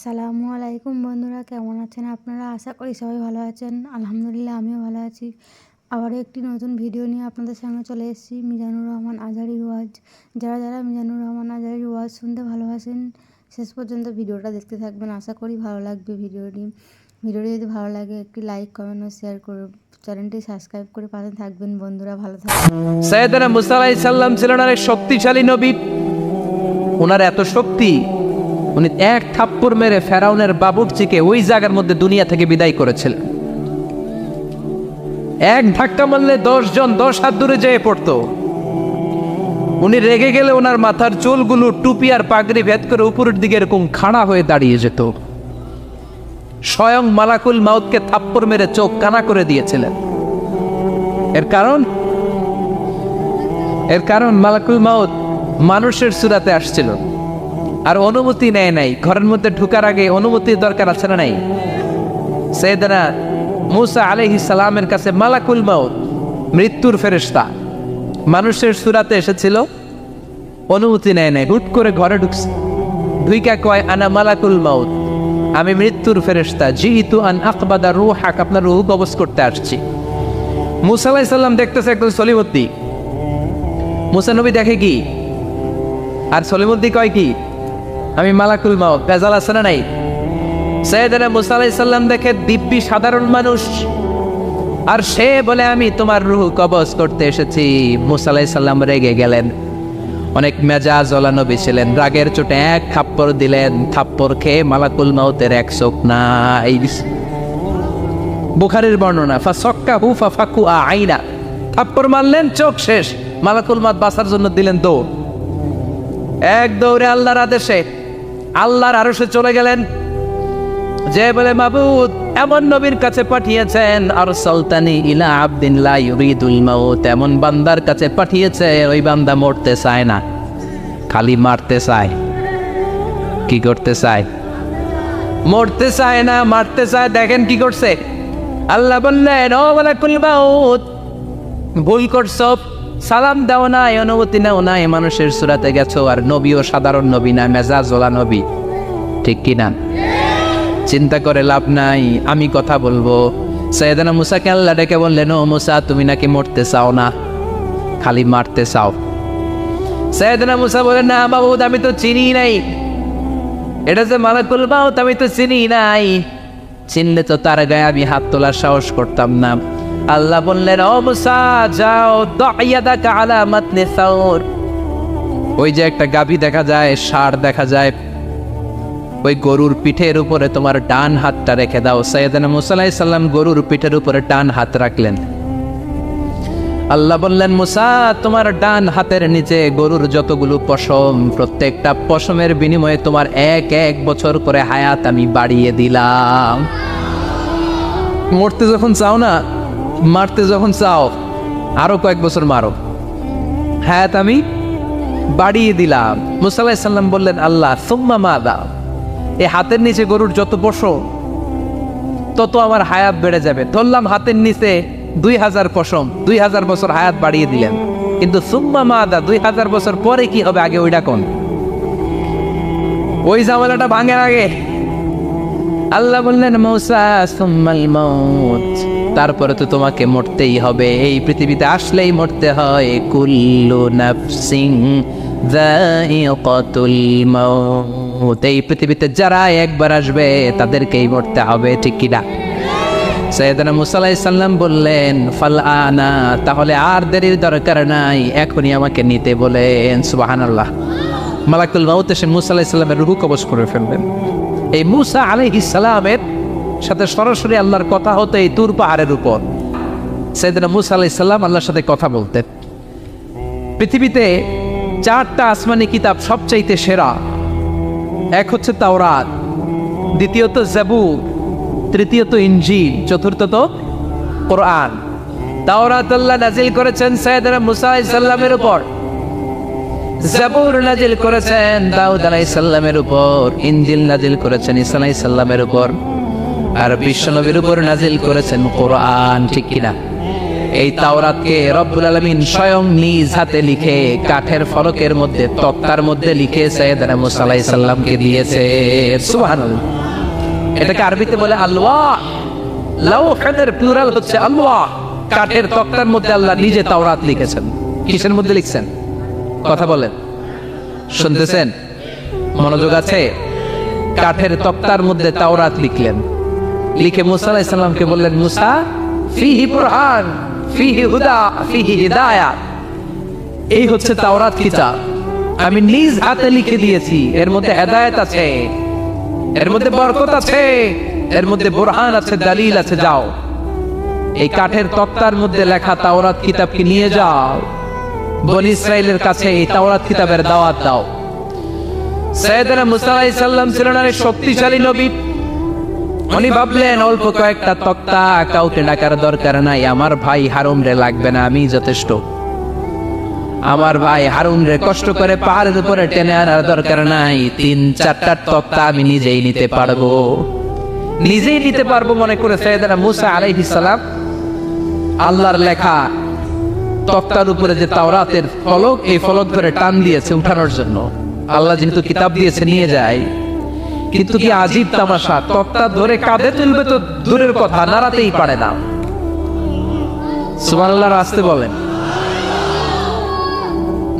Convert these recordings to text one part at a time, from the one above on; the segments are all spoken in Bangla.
আসসালামু আলাইকুম বন্ধুরা, কেমন আছেন আপনারা? আশা করি সবাই ভালো আছেন। আলহামদুলিল্লাহ আমিও ভালো আছি। আবারও একটি নতুন ভিডিও নিয়ে আপনাদের সামনে চলে এসেছি। মিজানুর রহমান আজহারীর ওয়াজ। যারা যারা মিজানুর রহমান আজহারীর ওয়াজ শুনতে ভালোবাসেন শেষ পর্যন্ত ভিডিওটা দেখতে থাকবেন। আশা করি ভালো লাগবে ভিডিওটি যদি ভালো লাগে একটি লাইক, কমেন্ট ও শেয়ার করে চ্যানেলটি সাবস্ক্রাইব করে পাশে থাকবেন। বন্ধুরা ভালো থাকবেন। সাইয়েদনা মুসা আলাইহিস সালাম ছিলেন এক শক্তিশালী নবী। ওনার এত শক্তি, উনি এক থাপ্পড় মেরে ফেরাউনের বাবুর্চিকে ওই জায়গার মধ্যে দুনিয়া থেকে বিদায় করেছিলেন। এক ধাক্কা মারলে 10 জন 10 হাত দূরে যেয়ে পড়তো। উনি রেগে গেলে ওনার মাথার চুলগুলো টুপি আর পাগড়ি ভেদ করে উপরের দিকে এরকম খাড়া হয়ে দাঁড়িয়ে যেত। স্বয়ং মালাকুল মাউতকে থাপ্পড় মেরে চোখ কানা করে দিয়েছিলেন। এর কারণ মালাকুল মাউত মানুষের সূরাতে আসছিল আর অনুমতি নেয় নাই। ঘরের মধ্যে ঢোকার আগে অনুমতির দরকার আছে না নাই? সাইয়েদনা মুসা আলাইহিস সালামের কাছে মালাকুল মাউত মৃত্যুর ফেরেশতা মানুষের সূরাতে এসেছিল, অনুমতি নেয় নাই, হুট করে ঘরে ঢুকছে। ঢুইকা কয়, আনা মালাকুল মাউত, আমি মৃত্যুর ফেরেশতা, জিইতু আন আকবাদা রূহাক, আপনার রূহ কবজ করতে আসছি। মুসা আলাইহিস সালাম দেখতেছে একজন সলিমুদ্দিন। মুসা নবী দেখে কি আর সলিমুদ্দিন কয় কি, আমি মালাকুল মাউত। ভেজাল আছে না নাই? সাইয়েদনা মুসা আলাইহিস সালাম দেখে দিব্যি সাধারণ মানুষ, আর সে বলে আমি তোমার রূহ কবজ করতে এসেছি। মুসা আলাইহিস সালাম রেগে গেলেন। অনেক মেজাজ ওলা নবী ছিলেন। রাগের চোটে এক থাপ্পড় দিলেন। থাপ্পড় খেয়ে মালাকুল মাউতের এক চোখ নাই। বুখারীর বর্ণনা, ফাসাক্কাহু ফাফাকু আইনা, থাপ্পড় মারলেন, চোখ শেষ। মালাকুল মাউত বাঁচার জন্য দিলেন দৌড়। এক দৌড়ে আল্লাহর আদেশে আল্লাহর আরশে চলে গেলেন। যে বলে, মাবুদ এমন নবীর কাছে পাঠিয়েছেন, আরসালতানি ইলা আবদিন লা ইউরিদুল মাউত, এমন বান্দার কাছে পাঠিয়েছে ওই বান্দা মরতে চায় না, খালি মারতে চায়। কি করতে চায়? মরতে চায় না, মারতে চায়। দেখেন কি করছে। আল্লাহ বললেন, ও মালাকুল মাউত, ভুল করছো, সালাম দাও নাই, অনুমতি নাও নাই, মানুষের সূরাতে গেছো, আর নবীও সাধারণ নবী না, মেজাজওয়ালা নবী। ঠিক কি না? চিন্তা করে লাভ নাই, আমি কথা বলবো। সাইয়েদনা মুসাকে আল্লাহ ডেকে বললেন, ও মুসা, তুমি নাকি মরতে চাও না, খালি মারতে চাও। সাইয়েদনা মুসা বলেন, না মাবুদ, আমি তো চিনি নাই, এটা যে মালাকুল মাউত আমি তো চিনি নাই, চিনলে তো তার গায়ে আমি হাত তোলার সাহস করতাম না। আল্লাহ বললেন, ও মুসা যাও, দাইয়াদাকা আলা মাতনি সাউর, ওই যে একটা গাভী দেখা যায়, ষাঁড় দেখা যায়, ওই গরুর পিঠের উপরে তোমার ডান হাতটা রেখে দাও। সাইয়েদনা মুসা আলাইহিস সালাম গরুর পিঠের উপরে ডান হাত রাখলেন। আল্লাহ বললেন, মুসা তোমার ডান হাতের নিচে গরুর যতগুলো পশম, প্রত্যেকটা পশমের বিনিময়ে তোমার এক বছর করে হায়াত আমি বাড়িয়ে দিলাম। মরতে যখন চাও না, মারতে যখন চাও, আরো কয়েক বছর মারো, হায়াত আমি বাড়িয়ে দিলাম। মুসা আলাইহিস সালাম বললেন, আল্লাহ সুম্মা মাযা, এই হাতের নিচে গরুর যত পশম তত আমার হায়াত বেড়ে যাবে। ধরলাম হাতের নিচে 2000 পশম, 2000 বছর হায়াত বাড়িয়ে দিলেন, কিন্তু সুম্মা মাদা, 2000 বছর পরে কি হবে আগে ওইটা কোন? ওই ঝামেলাটা ভাঙের আগে আল্লাহ বললেন, মুসা সুম্মাল মাউত, তারপরে তো তোমাকে মরতেই হবে, এই পৃথিবীতে আসলেই মরতে হয়। কুল্লু নাফসিন যায়িকাতুল মাউত, এই পৃথিবীতে যারা একবার আসবে তাদেরকেই মরতে হবে। ঠিক কি না? সাইয়েদনা মুসা আলাইহিস সালাম বললেন, ফালআনা, তাহলে আর দেরির দরকার নাই, এখনই আমাকে নিতে বলেন। সুবহানাল্লাহ। মালাকুল মাউত এসে মুসা আলাইহিস সালামের রূহ কবজ করে ফেললেন। এই মুসা আলাইহিস সালামের সাথে সরাসরি আল্লাহর কথা হতো এই তুর পাহাড়ের উপর। সাইয়েদনা মুসা আলাইহিস সালাম আল্লাহর সাথে কথা বলতেন। পৃথিবীতে 4টা আসমানি কিতাব সবচাইতে সেরা। এক হচ্ছে তাওরাত, দ্বিতীয়ত জাবুর, তৃতীয়ত ইনজিল, চতুর্থত কোরআন। তাওরাত আল্লাহ নাজিল করেছেন সাইয়েদনা মুসা আলাইহিস সালামের উপর, জাবুর নাজিল করেছেন দাউদ আলাইহিস সালামের উপর, ইনজিল নাজিল করেছেন ঈসা আলাইহিস সালামের উপর, আর বিশ্বনবীর উপর নাজিল করেছেন কোরআন। ঠিক কিনা? এই তাওরাতকে রব্বুল আলামিন স্বয়ং নিজ হাতে লিখে কাঠের ফলকের মধ্যে, তক্তার মধ্যে লিখে সাইয়েদনা মুসা আলাইহিস সালামকে দিয়েছে। সুবহানাল্লাহ। এটাকে আরবিতে বলে আলওয়াহ। লাওহের প্লুরাল হচ্ছে আলওয়াহ। কাঠের তক্তার মধ্যে আল্লাহ নিজে তাওরাত লিখেছেন। কিসের মধ্যে লিখছেন? কথা বলেন, শুনতেছেন? মনোযোগ আছে? কাঠের তক্তার মধ্যে তাওরাত লিখলেন। লিখে মুসা আলাইহিস সালামকে বললেন, মুসা, ফিহি বুরহান, ফিহি হুদা, ফিহি হিদায়াত। এই হচ্ছে তাওরাত কিতাব, আমি নিজ হাতে লিখে দিয়েছি। এর মধ্যে হেদায়েত আছে, এর মধ্যে বরকত আছে, এর মধ্যে বুরহান আছে, দলিল আছে। যাও এই কাঠের তক্তার মধ্যে লেখা তাওরাত কিতাবকে নিয়ে যাও, বনি ইসরাইলের কাছে এই তাওরাত কিতাবের দাওয়াত দাও। সাইয়েদনা মুসা আলাইহিস সালাম ছিলেন এক শক্তিশালী নবী। উনি ভাবলেন অল্প কয়েকটা তক্তা, কাউকে ডাকার দরকার নাই, আমার ভাই হারুন রে লাগবে না, আমি যথেষ্ট। আমার ভাই হারুন রে কষ্ট করে পাহাড়ের উপরে টেনে আনার দরকার নাই, 3-4টা তক্তা আমি নিজেই নিতে পারবো, নিজেই নিতে পারবো মনে করে সাইয়েদনা মুসা আলাইহিস সালাম আল্লাহর লেখা তক্তার উপরে যে তাওরাতের ফলক, এই ফলক ধরে টান দিয়েছে উঠানোর জন্য। আল্লাহ যেহেতু কিতাব দিয়েছে নিয়ে যায়, কিন্তু কি আজীব তামাশা, তক্তা ধরে কাঁধে তুলবে তো দূরের কথা, নাড়াতেই পারে না। সুবহানাল্লাহ, আসতে বলেন,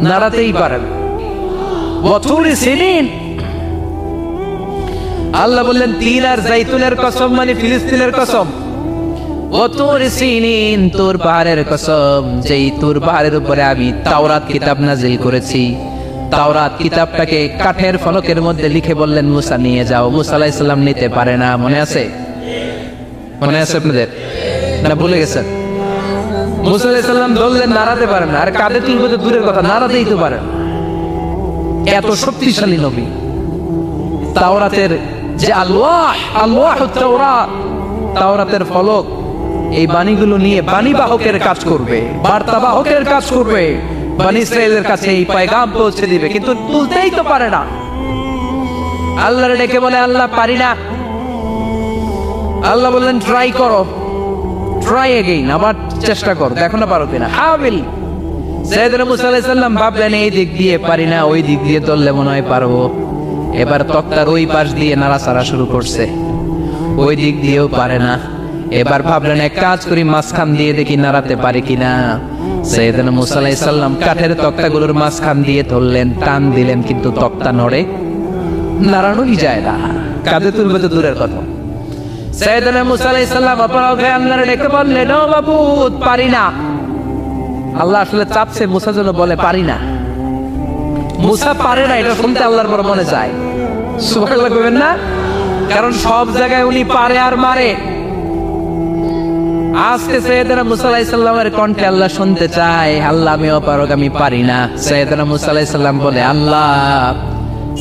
নাড়াতেই পারেন। ওয়াতুরি সিনিন, আল্লাহ বললেন তিন আর জাইতুনের কসম, মানে ফিলিস্তিনের কসম। ওয়াতুরি সিনিন, তুর পাহাড়ের কসম, যেই তুর পাহাড়ের উপরে আমি তাওরাত কিতাব নাজিল করেছি। তাওরাত কিতাবটাকে কাঠের ফলকের মধ্যে লিখে বললেন, মুসা নিয়ে যাও। মুসা আলাইহিস সালাম নিতে পারে না, মনে আছে? মনে আছে আপনাদের না ভুলে গেছেন? মুসা আলাইহিস সালাম ধরলেন, নাড়াতে পারেন না, আর কাঁধে তুলবে তো দূরের কথা, নাড়াতেই তো পারেন। এত শক্তিশালী নবী। তাওরাতের যে আলওয়াহ, আলওয়াহুত তাওরাত, তাওরাতের ফলক, এই বাণীগুলো নিয়ে বাণীবাহকের কাজ করবে, বার্তাবাহকের কাজ করবে, বনি ইসরাইলের কাছে এই পয়গাম পৌঁছে দিবে, কিন্তু তুলতেই তো পারে না। আল্লাহর ডেকে বলে, আল্লাহ পারি না। আল্লাহ বললেন, ট্রাই করো, ট্রাই এগেইন, আবার চেষ্টা করো, দেখো না পারো কিনা। হাবিল সাইয়েদনা মুসা আলাইহিস সালাম ভাবলেন, এই দিক দিয়ে পারি না, ওই দিক দিয়ে তুললে মনে হয় পারবো। এবার তক্তার ওই পাশ দিয়ে নাড়াচাড়া শুরু করছে, ওই দিক দিয়েও পারে না। এবার ভাবলেন, এক কাজ করি, মাঝখান দিয়ে দেখি নাড়াতে পারি কিনা। সাইয়েদনা মুসা আলাইহিস সালাম কাঠের তক্তাগুলোর মাঝখান দিয়ে ধরলেন, টান দিলেন, কিন্তু তক্তা নড়ে, নাড়ানোই যায় না, কাঁধে তুলবে তো দূরের কথা। সাইয়েদনা মুসা আলাইহিস সালাম অপরাধ হয়ে আল্লাহর ডেকে বললেন, ও মাবুদ, পারি না। আল্লাহ আসলে চাপছে মুসা যেন বলে পারি না। মুসা পারে না, এটা শুনতে আল্লাহর বড় মনে চায়। সুবহানাল্লাহ কইবেন না? কারণ সব জায়গায় উনি পারে আর মারে। আজকে সাইয়েদনা মুসা আলাইহিস সালামের কণ্ঠে আল্লাহ শুনতে চায়, আল্লাহ আমি অপারগ, আমি পারি না। সাইয়েদনা মুসা আলাইহিস সালাম বলে, আল্লাহ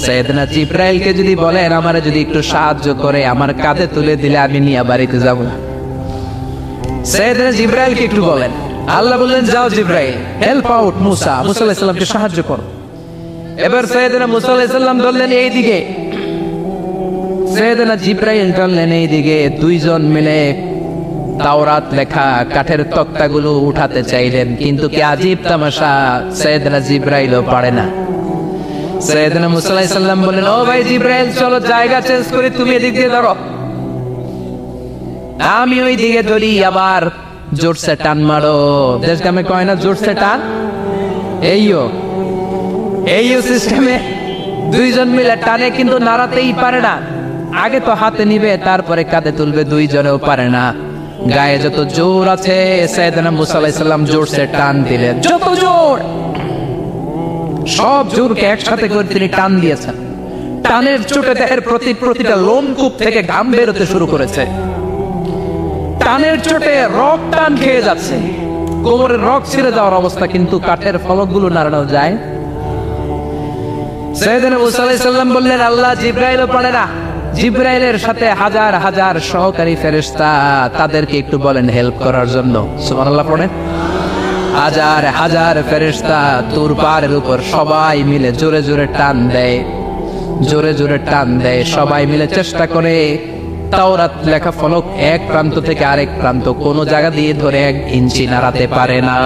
সাইয়েদনা জিবরাইলকে যদি বলেন আমারে যদি একটু সাহায্য করে, আমার কাঁধে তুলে দিলে আমি নিয়ে বাড়িতে যাব। সাইয়েদনা জিবরাইলকে একটু বলেন। আল্লাহ বললেন, যাও জিবরাইল, হেল্প আউট মুসা, মুসা আলাইহিস সালামকে সাহায্য করো। এবার সাইয়েদনা মুসা আলাইহিস সালাম ধরলেন এইদিকে, সাইয়েদনা জিবরাইল ধরলেন এইদিকে। দুইজন মিলে তাওরাত লেখা কাঠের তক্তাগুলো উঠাতে চাইলেন, কিন্তু কি আজীব তামাশা, সাইয়েদনা জিবরাইলও পারে না। সাইয়েদনা মুসা আলাইহিস সালাম বললেন, ও ভাই জিবরাইল, চলো জায়গা চেঞ্জ করে তুমি এদিক দিয়ে ধরো, আমি ওই দিকে ধরি, আবার জোরসে টান মারো। দেশ গ্রামে কয় না জোরসে টান, এইও সিস্টেমে দুইজন মিলে টানে, কিন্তু নাড়াতেই পারে না। আগে তো হাতে নিবে, তারপরে কাঁধে তুলবে, দুইজনেও পারে না। গায়ে যত জোর আছে, সাইয়েদনা মুসা আলাইহিস সালাম জোরসে টান দিলেন, যত জোর, সব জোরকে একসাথে করে তিনি টান দিয়েছেন। টানের চোটে দেহের প্রতিটা লোমকূপ থেকে ঘাম বেরোতে শুরু করেছে। টানের চোটে রক টান খেয়ে যাচ্ছে, কোমরের রক ছিঁড়ে যাওয়ার অবস্থা, কিন্তু কাঠের ফলকগুলো নাড়ানো যায়। সাইয়েদনা মুসা আলাইহিস সালাম বললেন, আল্লাহ জিবরাইলও পারে না। জিবরাইলের সাথে হাজার হাজার সহকারী ফেরেশতা, তাদেরকে একটু বলেন হেল্প করার জন্য। সুবহানাল্লাহ পড়েন। হাজার হাজার ফেরেশতা তুর পাহাড়ের উপর সবাই মিলে জোরে জোরে টান দেয়, জোরে জোরে টান দেয়। সবাই মিলে চেষ্টা করে তাওরাত লেখা ফলক এক প্রান্ত থেকে আরেক প্রান্ত কোন জায়গা দিয়ে ধরে 1 ইঞ্চি নাড়াতে পারে না।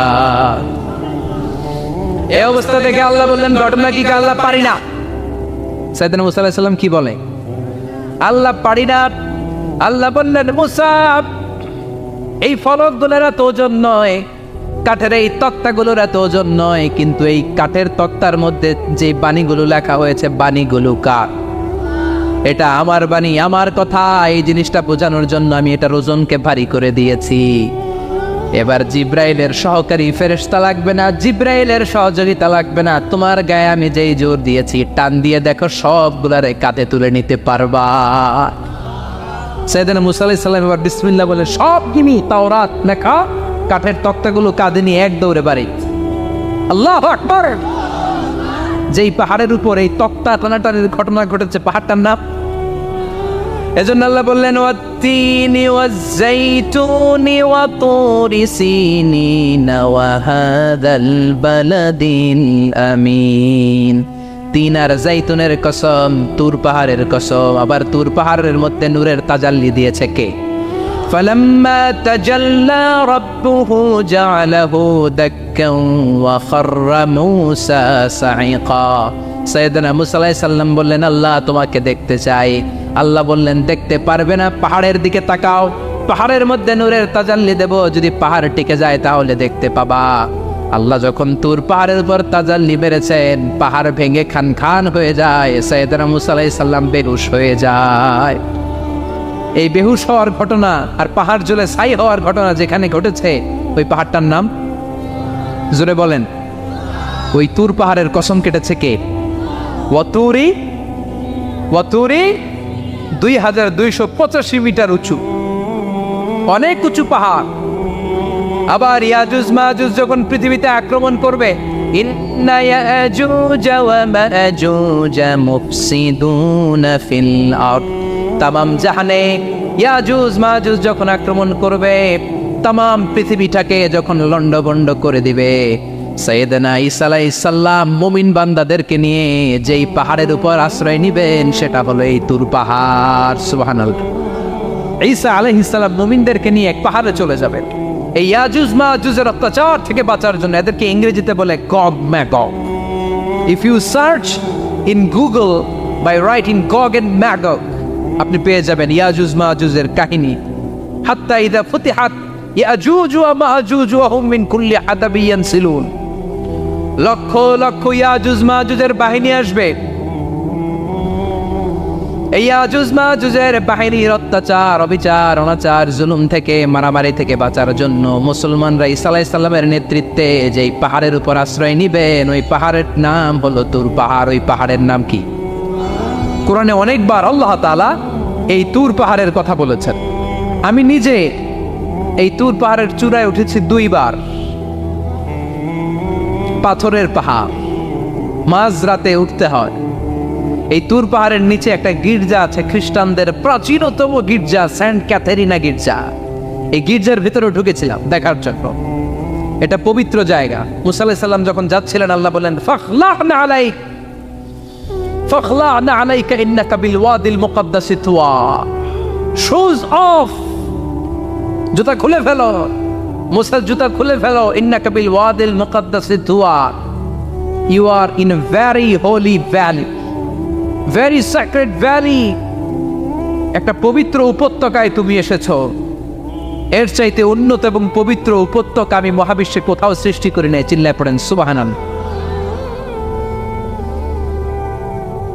এই অবস্থা দেখে আল্লাহ বললেন, ঘটনা কি? আল্লাহ পারি না। সাইয়েদনা মুসা আলাইহিস সালাম কি বলে? আল্লাহ পারি না, আল্লাহ বললেন মুসা এই ফলকগুলোর এত ওজন নয়, কাঠের এই তক্তাগুলোর এত ওজন নয়, কিন্তু এই কাঠের তক্তার মধ্যে যে বাণীগুলো লেখা হয়েছে বাণীগুলো কার? এটা আমার বাণী, আমার কথা। এই জিনিসটা বোঝানোর জন্য আমি এটার ওজনকে ভারী করে দিয়েছি। এবার জিব্রাইলের সহকারী ফেরেশতা লাগবে না, জিব্রাইলের সহযোগিতা লাগবে না, তোমার গায়ে আমি যেই জোর দিয়েছি টান দিয়ে দেখো সবগুলারে কাঁধে তুলে নিতে পারবা। সাইয়েদনা মুসা আলাইহিস সালাম এবার বিসমিল্লাহ বলে সব গিমি তাওরাত লেখা কাঠের তক্তাগুলো কাঁধে নিয়ে এক দৌড়ে বাড়ি। আল্লাহু আকবার। যেই পাহাড়ের উপর এই তক্তা টানাটানির ঘটনা ঘটেছে পাহাড়টার নাম, এজন্য আল্লাহ বললেন ওয়াত্তিনি ওয়াজ্জাইতুনি ওয়া তুরি সিনিনা ওয়া হাযাল বালাদিল আমিন। তিন আর জাইতুনের কসম, তুর পাহাড়ের কসম। আবার তুর পাহাড়ের মধ্যে নূরের তাজাল্লি দিয়েছে কে? فلما تجلى ربه جعله دكا وخر موسى صعقا। সাইয়েদনা মুসা আলাইহিস সালাম বললেন আল্লাহ তোমাকে দেখতে চাই। আল্লাহ বললেন দেখতে পারবে না, পাহাড়ের দিকে তাকাও, পাহাড়ের মধ্যে নূরের তাজাল্লি দেব, যদি পাহাড় টিকে যায় তাহলে দেখতে পাবা। আল্লাহ যখন তুর পাহাড়ের উপর তাজাল্লি মেরেছেন পাহাড় ভেঙে খান খান হয়ে যায়, সাইয়েদনা মুসা আলাইহিস সালাম বেহুশ হয়ে যায়। এই বেহুশ হওয়ার ঘটনা আর পাহাড় জ্বলে ছাই হওয়ার ঘটনা যেখানে ঘটেছে ওই পাহাড়টার নাম জোরে বলেন। ওই তুর পাহাড়ের কসম কেটেছে কে? ওয়াতুরি 2285 মিটার উঁচু, অনেক উঁচু পাহাড়। আবার ইয়াজুজ মাজুজ যখন পৃথিবীতে আক্রমণ করবে, ইন্না ইয়াজুজ ওয়া মাজুজ মুফসিদুনা ফিল আরদ, তামাম জাহানে ইয়াজুজ মাজুজ যখন আক্রমণ করবে, তামাম পৃথিবীটাকে যখন লন্ডভন্ড করে দিবে, সাইয়েদনা ঈসা আলাইহিস সালাম মুমিন বান্দাদেরকে নিয়ে যেই পাহাড়ের উপর আশ্রয় নিবেন সেটা হলো এই তুর পাহাড়। সুবহানাল্লাহ। ঈসা আলাইহিস সালাম মুমিনদেরকে নিয়ে এক পাহাড়ে চলে যাবেন এই ইয়াজুজ মাজুজের অত্যাচার থেকে বাঁচার জন্য। এদেরকে ইংরেজিতে বলে Gog Magog. If you search in Google by writing Gog and Magog, আপনি পেয়ে যাবেন ইয়াজুজ মাজুজের কাহিনী। হাত্তা ইযা ফুতিহাত ইয়াজুজ ওয়া মাজুজ ওয়া হুম মিন কুল্লি হাদাবিন ইয়ানসিলুন। লক্ষ লক্ষ ইয়াজুজ মাজুজের বাহিনী আসবে। এই ইয়াজুজ মাজুজের বাহিনীর অত্যাচার, অবিচার, অনাচার, জুলুম থেকে, মারামারি থেকে বাঁচার জন্য মুসলমানরা ঈসা আলাইহিস সালামের নেতৃত্বে যেই পাহাড়ের উপর আশ্রয় নিবেন ওই পাহাড়ের নাম হলো তুর পাহাড়। ওই পাহাড়ের নাম কি? কোরআনে অনেকবার আল্লাহ তাআলা এই তুর পাহাড়ের কথা বলেছেন। আমি নিজে এই তুর পাহাড়ের চূড়ায় উঠেছি 2 বার। পাথরের পাহাড়, মাঝরাতে উঠতে হয়। এই তুর পাহাড়ের নিচে একটা গির্জা আছে, খ্রিস্টানদের প্রাচীনতম গির্জা, সেন্ট ক্যাথেরিনা গির্জা। এই গির্জার ভিতরে ঢুকেছিলাম দেখার জন্য। এটা পবিত্র জায়গা। মুসা আলাইহিস সালাম যখন যাচ্ছিলেন আল্লাহ বলেন ফাখলা'না আলাইক ফাখলা'না আলাইকা ইন্নাকা বিল ওয়াদিল মুকাদ্দাসি তুয়া। শুজ অফ, জুতা খুলে ফেলো। মুসা জুতা খুলে ফেলো। ইন্নাকা বিল ওয়াদিল মুকাদ্দাসি তুয়া। You are in a very holy valley, very sacred valley. একটা পবিত্র উপত্যকায় তুমি এসেছো। এর চাইতে উন্নত এবং পবিত্র উপত্যকা আমি মহাবিশ্বে কোথাও সৃষ্টি করি নাই। চিল্লায় পড়েন সুবহানাল্লাহ।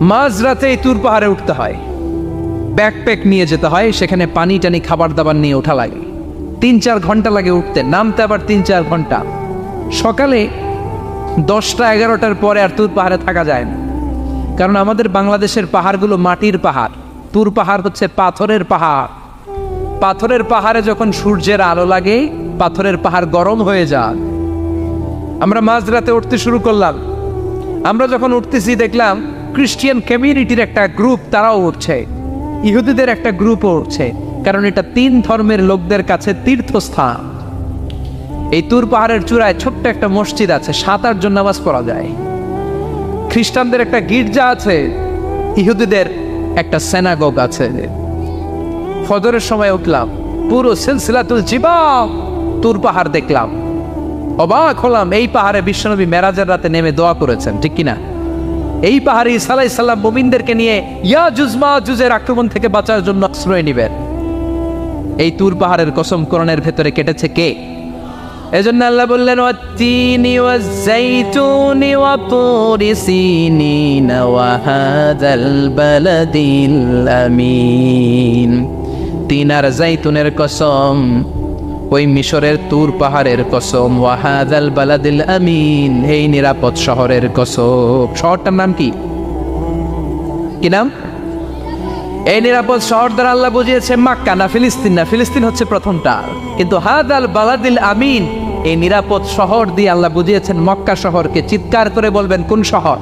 মাঝরাতে এই তুর পাহাড়ে উঠতে হয়, ব্যাকপ্যাক নিয়ে যেতে হয়, সেখানে পানি টানি খাবার দাবার নিয়ে ওঠা লাগে। 3-4 ঘন্টা লাগে উঠতে, নামতে আবার 3-4 ঘন্টা। সকালে 10টা-11টার পরে আর তুর পাহাড়ে থাকা যায় না, কারণ আমাদের বাংলাদেশের পাহাড়গুলো মাটির পাহাড়, তুর পাহাড় হচ্ছে পাথরের পাহাড়। পাথরের পাহাড়ে যখন সূর্যের আলো লাগে পাথরের পাহাড় গরম হয়ে যায়। আমরা মাঝরাতে উঠতে শুরু করলাম। আমরা যখন উঠতেছি দেখলাম খ্রিস্টিয়ান কমিউনিটির একটা গ্রুপ, তারাও উঠছে, ইহুদিদের একটা গ্রুপও উঠছে, কারণ এটা 3 ধর্মের লোকদের কাছে তীর্থস্থান। এই তুর পাহাড়ের চূড়ায় ছোট্ট একটা মসজিদ আছে, 7-8 জন নামাজ পড়া যায়। খ্রিস্টানদের একটা গির্জা আছে, ইহুদিদের একটা সিনাগগ আছে। ফজরের সময় উঠলাম, পুরো সিলসিলাতুল জিবা তুর পাহাড় দেখলাম, অবাক হলাম। এই পাহাড়ে বিশ্বনবী মেরাজের রাতে নেমে দোয়া করেছেন, ঠিক কিনা? এই পাহাড়ে ঈসা আলাইহিস সালাম মুমিনদেরকে নিয়ে ইয়াজুজ মাজুজের আক্রমণ থেকে বাঁচার জন্য আশ্রয় নিবেন। এই তুর পাহাড়ের কসম কোরআনের ভেতরে কেটেছে কে? এজন্য আল্লাহ বললেন ওয়াত্তিনি ওয়াজ্জাইতুনি ওয়া তুরি সিনিন ওয়া হাযাল বালাদিল আমিন। তিন আর জাইতুনের কসম, ওই মিশরের তুর পাহাড়ের কসম, ওয়া হাযাল বালাদিল আমিন, এই নিরাপদ শহরের কসম। শহরটার নাম কি? কি নাম? এই নিরাপদ শহর দ্বারা আল্লাহ বুঝিয়েছে মক্কা, না ফিলিস্তিন না। ফিলিস্তিন হচ্ছে প্রথমটা, কিন্তু হাদাল বালাদিল আমিন, এই নিরাপদ শহর দিয়ে আল্লাহ বুঝিয়েছেন মক্কা শহরকে। চিৎকার করে বলবেন কোন শহর?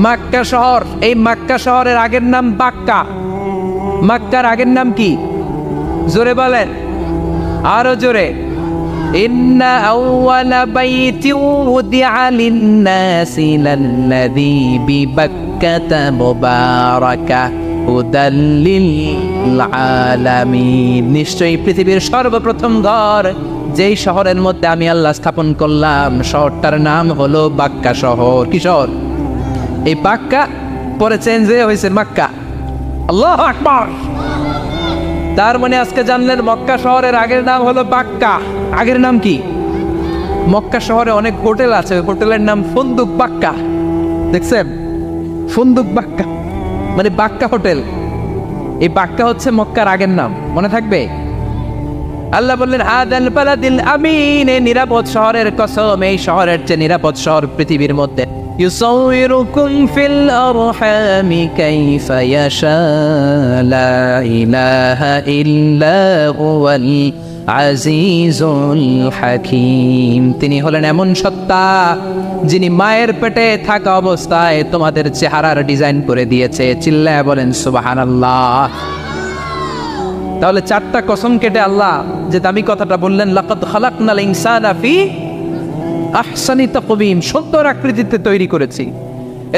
মক্কা শহর। এই মক্কা শহরের আগের নাম বাক্কা। মক্কার আগের নাম কি? জোরে বলেন, আরো জোরে। ইন্না আউওয়ালা বাইতিন উদিআ লিন-নাসি লাল্লাযী বিবাক্কাতা মুবারাকা হুদাল লিল আলামিন। নিশ্চয়ই পৃথিবীর সর্বপ্রথম ঘর যেই শহরের মধ্যে আমি আল্লাহ স্থাপন করলাম, শহরটার নাম হলো বাক্কা শহর। কি শহর? এই বাক্কা পরে চেঞ্জ হয়েছে মক্কা। আল্লাহু আকবার। তার মানে আজকে জানলেন মক্কা শহরের আগের নাম হলো বাক্কা। আগের নাম কি? মক্কা শহরে অনেক হোটেল আছে, হোটেলের নাম ফুন্দুক বাক্কা। দেখছেন? ফুন্দুক বাক্কা মানে বাক্কা হোটেল। এই বাক্কা হচ্ছে মক্কার আগের নাম, মনে থাকবে। আল্লাহ বললেন হাদাল বালাদিল আমিন, এই নিরাপদ শহরের কসম, এই শহরের চেয়ে নিরাপদ শহর পৃথিবীর মধ্যে। ইউসাউইরুকুম ফিল আরহামি কাইফা ইয়াশা লা ইলাহা ইল্লা হুয়াল আজিজুল হাকিম। তিনি হলেন এমন সত্তা যিনি মায়ের পেটে থাকা অবস্থায় তোমাদের চেহারার ডিজাইন করে দিয়েছে। চিল্লায় বলেন সুবহানাল্লাহ। তাহলে চারটা কসম কেটে আল্লাহ যে দামি কথাটা বললেন, লাকাদ খালাকনাল ইনসানা ফি আহসানি তাকওয়িম, সুন্দর আকৃতিতে তৈরি করেছি।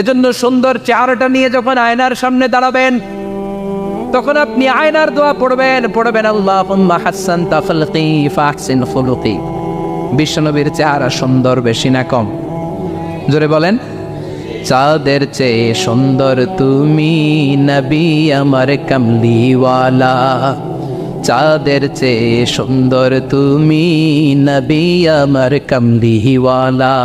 এজন্য সুন্দর চেহারাটা নিয়ে যখন আয়নার সামনে দাঁড়াবেন, তখন আপনি আয়নার দোয়া পড়বেন আল্লাহুম্মা হাসসানতা খালকি ফাহসিন খুলুকি। বিশ্বনবীর চেহারা সুন্দর বেশি না কম? জোরে বলেন। চাঁদের চেয়ে সুন্দর তুমি নবী আমার কামলিওয়ালা, চাঁদের চেয়ে সুন্দর তুমি নবী আমার কামলিওয়ালা।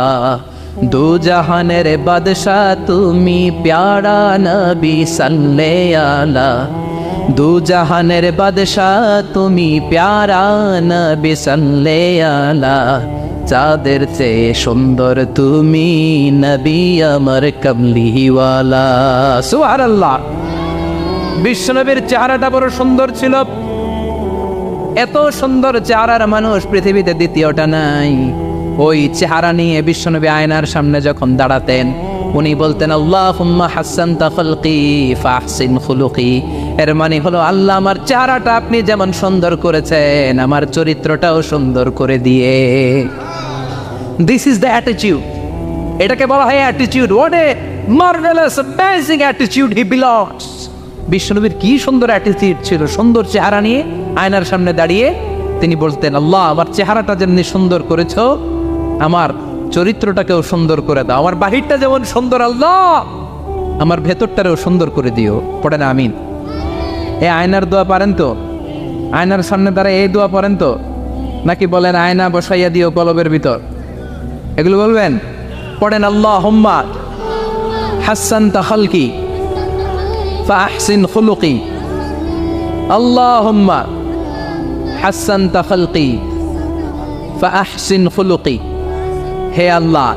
দু জাহানের বাদশা তুমি প্যারা নবী সাল্লাল্লাহু আলা, দু জাহানের বাদশা তুমি প্যারা নবী সাল্লাল্লাহু আলা। চাঁদের চেয়ে সুন্দর তুমি নবী আমার কামলিওয়ালা। সুবহানাল্লাহ। বিশ্বনবীর চেহারাটা বড় সুন্দর ছিল। এত সুন্দর চেহারার মানুষ পৃথিবীতে দ্বিতীয়টা নাই। ওই চেহারা নিয়ে বিশ্বনবী আয়নার সামনে যখন দাঁড়াতেন, উনি বলতেন আল্লাহুম্মা হাসসানতা খালকি ফাহসিন খুলুকি। এর মানে হলো, আল্লাহ আমার চেহারাটা আপনি যেমন সুন্দর করেছেন, আমার চরিত্রটাও সুন্দর করে দিয়ে। This is the attitude. এটাকে বলা হয় attitude. What a marvellous amazing attitude he belongs. বিশ্বনবীর কি সুন্দর অ্যাটিটিউড ছিল। সুন্দর চেহারা নিয়ে আয়নার সামনে দাঁড়িয়ে তিনি বলতেন, আল্লাহ আমার চেহারাটা যেমনি সুন্দর করেছো, আমার চরিত্রটাকেও সুন্দর করে দাও। আমার বাহিরটা যেমন সুন্দর, আল্লাহ আমার ভেতরটারেও সুন্দর করে দিও। পড়েন আমিন। এই আয়নার দোয়া পারেন তো? আয়নার সামনে দাঁড়ায় এই দোয়া পড়েন তো? নাকি বলেন আয়না বসাইয়া দিও কলবের ভিতর? এগুলো বলবেন? পড়েন আল্লাহুম্মা হাসসানতা খালকি ফাহসিন খুলুকি, আল্লাহুম্মা হাসসানতা খালকি ফাহসিন খুলুকি। হে আল্লাহ,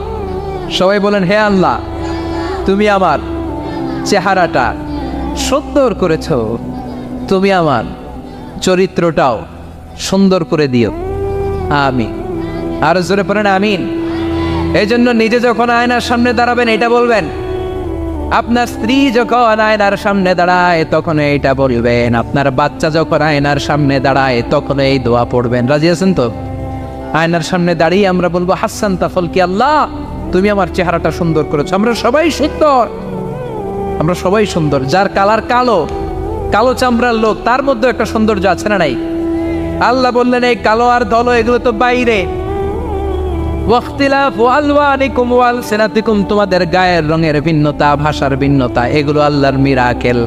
সবাই বলেন হে আল্লাহ তুমি আমার চেহারাটা সুন্দর করেছো, তুমি আমার চরিত্রটাও সুন্দর করে দিও। আমিন। আর জোরে পড়েন আমিন। এই জন্য নিজে যখন আয়নার সামনে দাঁড়াবেন এটা বলবেন, আপনার স্ত্রী যখন আয়নার সামনে দাঁড়ায় তখন এইটা বলবেন, আপনার বাচ্চা যখন আয়নার সামনে দাঁড়ায় তখন এই দোয়া পড়বেন। রাজি আছেন তো? আয়নার সামনে দাঁড়িয়ে আমরা বলবো হাসসানতা খালকি, আল্লাহ তুমি আমার চেহারাটা সুন্দর করেছো। আমরা সবাই সুন্দর, আমরা সবাই সুন্দর। যার কালার কালো, কালো চামড়ার লোক, তার মধ্যে একটা সৌন্দর্য আছে না নাই? আল্লাহ বললেন এই কালো আর ধলো এগুলো তো বাইরে। ওয়াখতিলাফু আলওয়ানিকুম ওয়া আলসিনাতিকুম, তোমাদের গায়ের রঙের ভিন্নতা, ভাষার ভিন্নতা, এগুলো আল্লাহর মিরাকেল।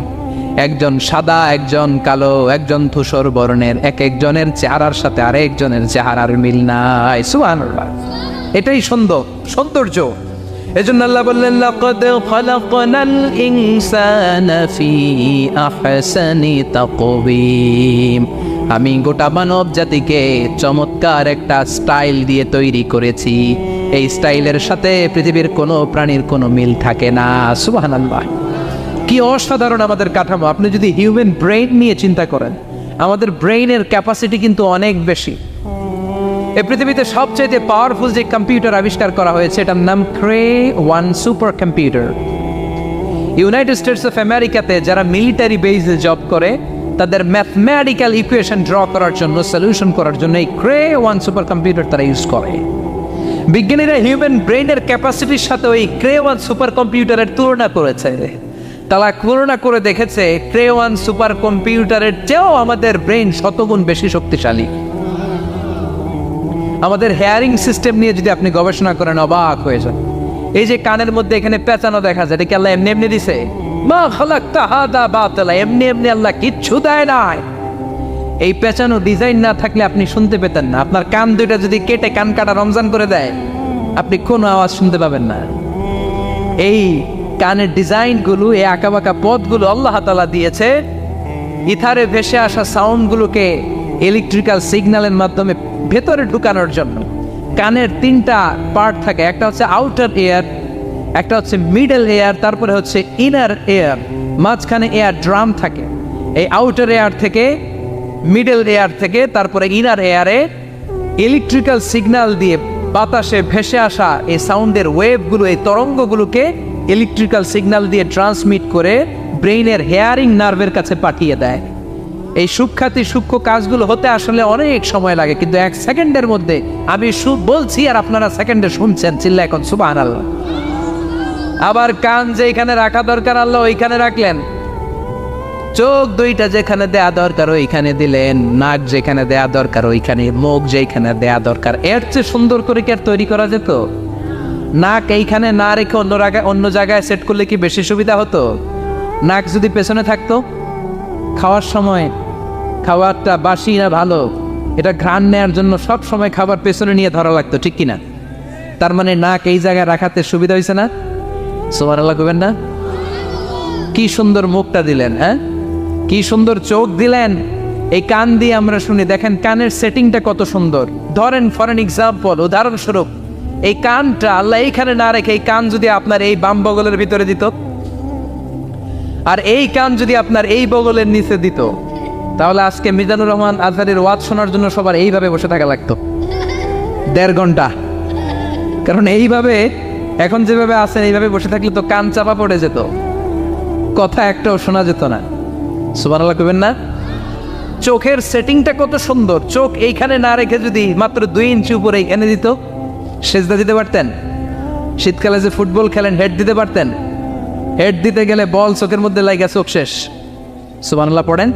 একজন সাদা, একজন কালো, একজন ধূসর বর্ণের, এক একজনের চেহারার সাথে আরেকজনের চেহারার মিল নাই। সুবহানাল্লাহ, এটাই সৌন্দর্য। এজন্য আল্লাহ বললেন, লাকাদ খালাকনাল ইনসানা ফি আহসানি তাকওয়িম। আমি গোটা মানব জাতিকে চমৎকার একটা স্টাইল দিয়ে তৈরি করেছি। এই স্টাইলের সাথে পৃথিবীর কোনো প্রাণীর কোনো মিল থাকে না। সুবহানাল্লাহ, কি অসাধারণ আমাদের কাঠামো। আপনি যদি হিউম্যান ব্রেইন নিয়ে চিন্তা করেন, আমাদের ব্রেইনের ক্যাপাসিটি কিন্তু অনেক বেশি। এই পৃথিবীতে সবচেয়ে পাওয়ারফুল যে কম্পিউটার আবিষ্কার করা হয়েছে, এটার নাম Cray one super computer. United States of আমেরিকাতে যারা মিলিটারি বেসে জব করে, তাদের ম্যাথমেটিক্যাল ইকুয়েশন ড্র করার জন্য, সলিউশন করার জন্য এই ক্রে-1 সুপার কম্পিউটার তারা ইউজ করে। বিজ্ঞানীরা হিউম্যান ব্রেইনের ক্যাপাসিটির সাথে ওই ক্রে-1 সুপার কম্পিউটারের তুলনা করেছে। তারা তুলনা করে দেখেছে ক্রে-1 সুপার কম্পিউটারের চেয়েও আমাদের ব্রেইন শতগুণ বেশি শক্তিশালী। আমাদের হেয়ারিং সিস্টেম নিয়ে যদি আপনি গবেষণা করেন, অবাক হয়ে যান। এই যে কানের মধ্যে এখানে পেঁচানো দেখা যায়, এটা কি আল্লাহ এমনি এমনি দিছে? মা খালাকতা হাদা বাতিলা, এমনি এমনি আল্লাহ কিচ্ছু দেয় নাই। এই পেঁচানো ডিজাইন না থাকলে আপনি শুনতে পেতেন না। আপনার কান দুইটা যদি কেটে কান কাটা রমজান করে দেয়, আপনি কোনো আওয়াজ শুনতে পাবেন না। এই কানের ডিজাইনগুলো, এই আঁকাবাঁকা পথগুলো আল্লাহ তাআলা দিয়েছে ইথারে ভেসে আসা সাউন্ডগুলোকে ইলেকট্রিক্যাল সিগন্যালের মাধ্যমে ভেতরে ঢুকানোর জন্য। কানের 3টা পার্ট থাকে, একটা হচ্ছে আউটার এয়ার, একটা হচ্ছে মিডল এয়ার, তারপরে হচ্ছে ইনার এয়ার, মাঝখানে এয়ার ড্রাম থাকে। এই আউটার এয়ার থেকে, মিডল এয়ার থেকে, তারপরে ইনার এয়ারে ইলেকট্রিক্যাল সিগন্যাল দিয়ে বাতাসে ভেসে আসা এই সাউন্ডের ওয়েভগুলো, এই তরঙ্গগুলোকে ইলেকট্রিক্যাল সিগন্যাল দিয়ে ট্রান্সমিট করে ব্রেইনের হেয়ারিং নার্ভের কাছে পাঠিয়ে দেয়। এই সূক্ষ্ম কাজগুলো হতে আসলে অনেক সময় লাগে, কিন্তু 1 সেকেন্ডের মধ্যে আমি বলছি আর আপনারা সেকেন্ডে শুনছেন। চিল্লা এখন সুবহানাল্লাহ। আবার কান যেখানে রাখা দরকার আল্লাহ ওইখানে রাখলেন, চোখ দুইটা যেখানে দেয়া দরকার ওইখানে দিলেন, নাক যেখানে দেয়া দরকার ওইখানে, মুখ যেখানে দেয়া দরকার। এর চেয়ে সুন্দর করে কি আর তৈরি করা যেত? নাক এইখানে না রেখে অন্য জায়গায় সেট করলে কি বেশি সুবিধা হতো? নাক যদি পেছনে থাকতো, খাওয়ার সময় খাবারটা বাসি না ভালো, এটা ঘ্রাণ নেওয়ার জন্য সব সময় খাবার পেছনে নিয়ে ধরা লাগতো, ঠিক কিনা? তার মানে নাক এই জায়গায় রাখাতে সুবিধা হয়েছে না? সুবহানাল্লাহ কইবেন না? কি সুন্দর মুখটা দিলেন, হ্যাঁ, কি সুন্দর চোখ দিলেন। এই কান দিয়ে আমরা শুনি, দেখেন কানের সেটিংটা কত সুন্দর। ধরেন ফর এন এক্সাম্পল, উদাহরণস্বরূপ, এই কানটা আল্লাহ এইখানে না রেখে এই কান যদি আপনার এই বাম বগলের ভিতরে দিত, আর এই কান যদি আপনার এই বগলের নিচে দিত, তাহলে আজকে মিজানুর রহমান আজহারের ওয়াজ শোনার জন্য সবার এইভাবে বসে থাকা লাগতো 1.5 ঘন্টা। কারণ এইভাবে এখন যেভাবে আছেন, এইভাবে বসে থাকলে তো কান চাপা পড়ে যেত, কথা একটাও শোনা যেত না। সুবহানাল্লাহ কইবেন না? চোখের সেটিংটা কত সুন্দর। চোখ এইখানে না রেখে যদি মাত্র 2 ইঞ্চি উপরে এইখানে দিত, সেজদা দিতে পারতেন। শীতকালে যে ফুটবল খেলেন, হেড দিতে পারতেন। হেড দিতে গেলে বল চোখের মধ্যে লাগা, চোখ শেষ। সুবহানাল্লাহ পড়েন।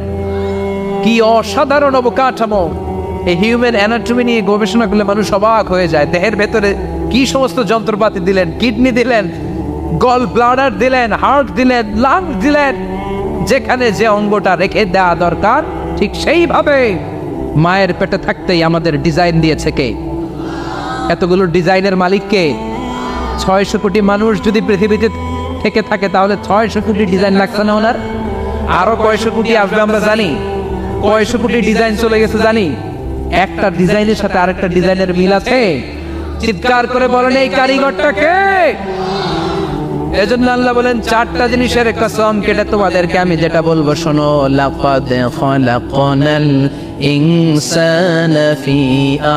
কি অসাধারণ অবকাঠামো! এই হিউম্যান অ্যানাটমি নিয়ে গবেষণা করলে মানুষ অবাক হয়ে যায়। দেহের ভেতরে কি সমস্ত যন্ত্রপাতি দিলেন, কিডনি দিলেন, গল ব্লাডার দিলেন, হার্ট দিলেন, লাংস দিলেন। যেখানে যে অঙ্গটা রেখে দেওয়া দরকার ঠিক সেইভাবে মায়ের পেটে থাকতেই আমাদের ডিজাইন দিয়েছে কে? এতগুলো ডিজাইনের মালিক কে? 600 কোটি মানুষ যদি পৃথিবীতে থেকে থাকে, তাহলে 600 কোটি ডিজাইন লাগছে না ওনার? আরো কয়শো কোটি আসবে আমরা জানি। কয়শো কোটি ডিজাইন চলে গেছে জানি। একটা ডিজাইনের সাথে আরেকটা ডিজাইনের মিল আছে? চিৎকার করে বলেন এই কারিগরটা কে? এজন্য আল্লাহ বলেন 4টা জিনিসের কসম কেটে তোমাদেরকে আমি যেটা বলবো শোনো। লাকাদ খালাকনাল ইনসানা ফি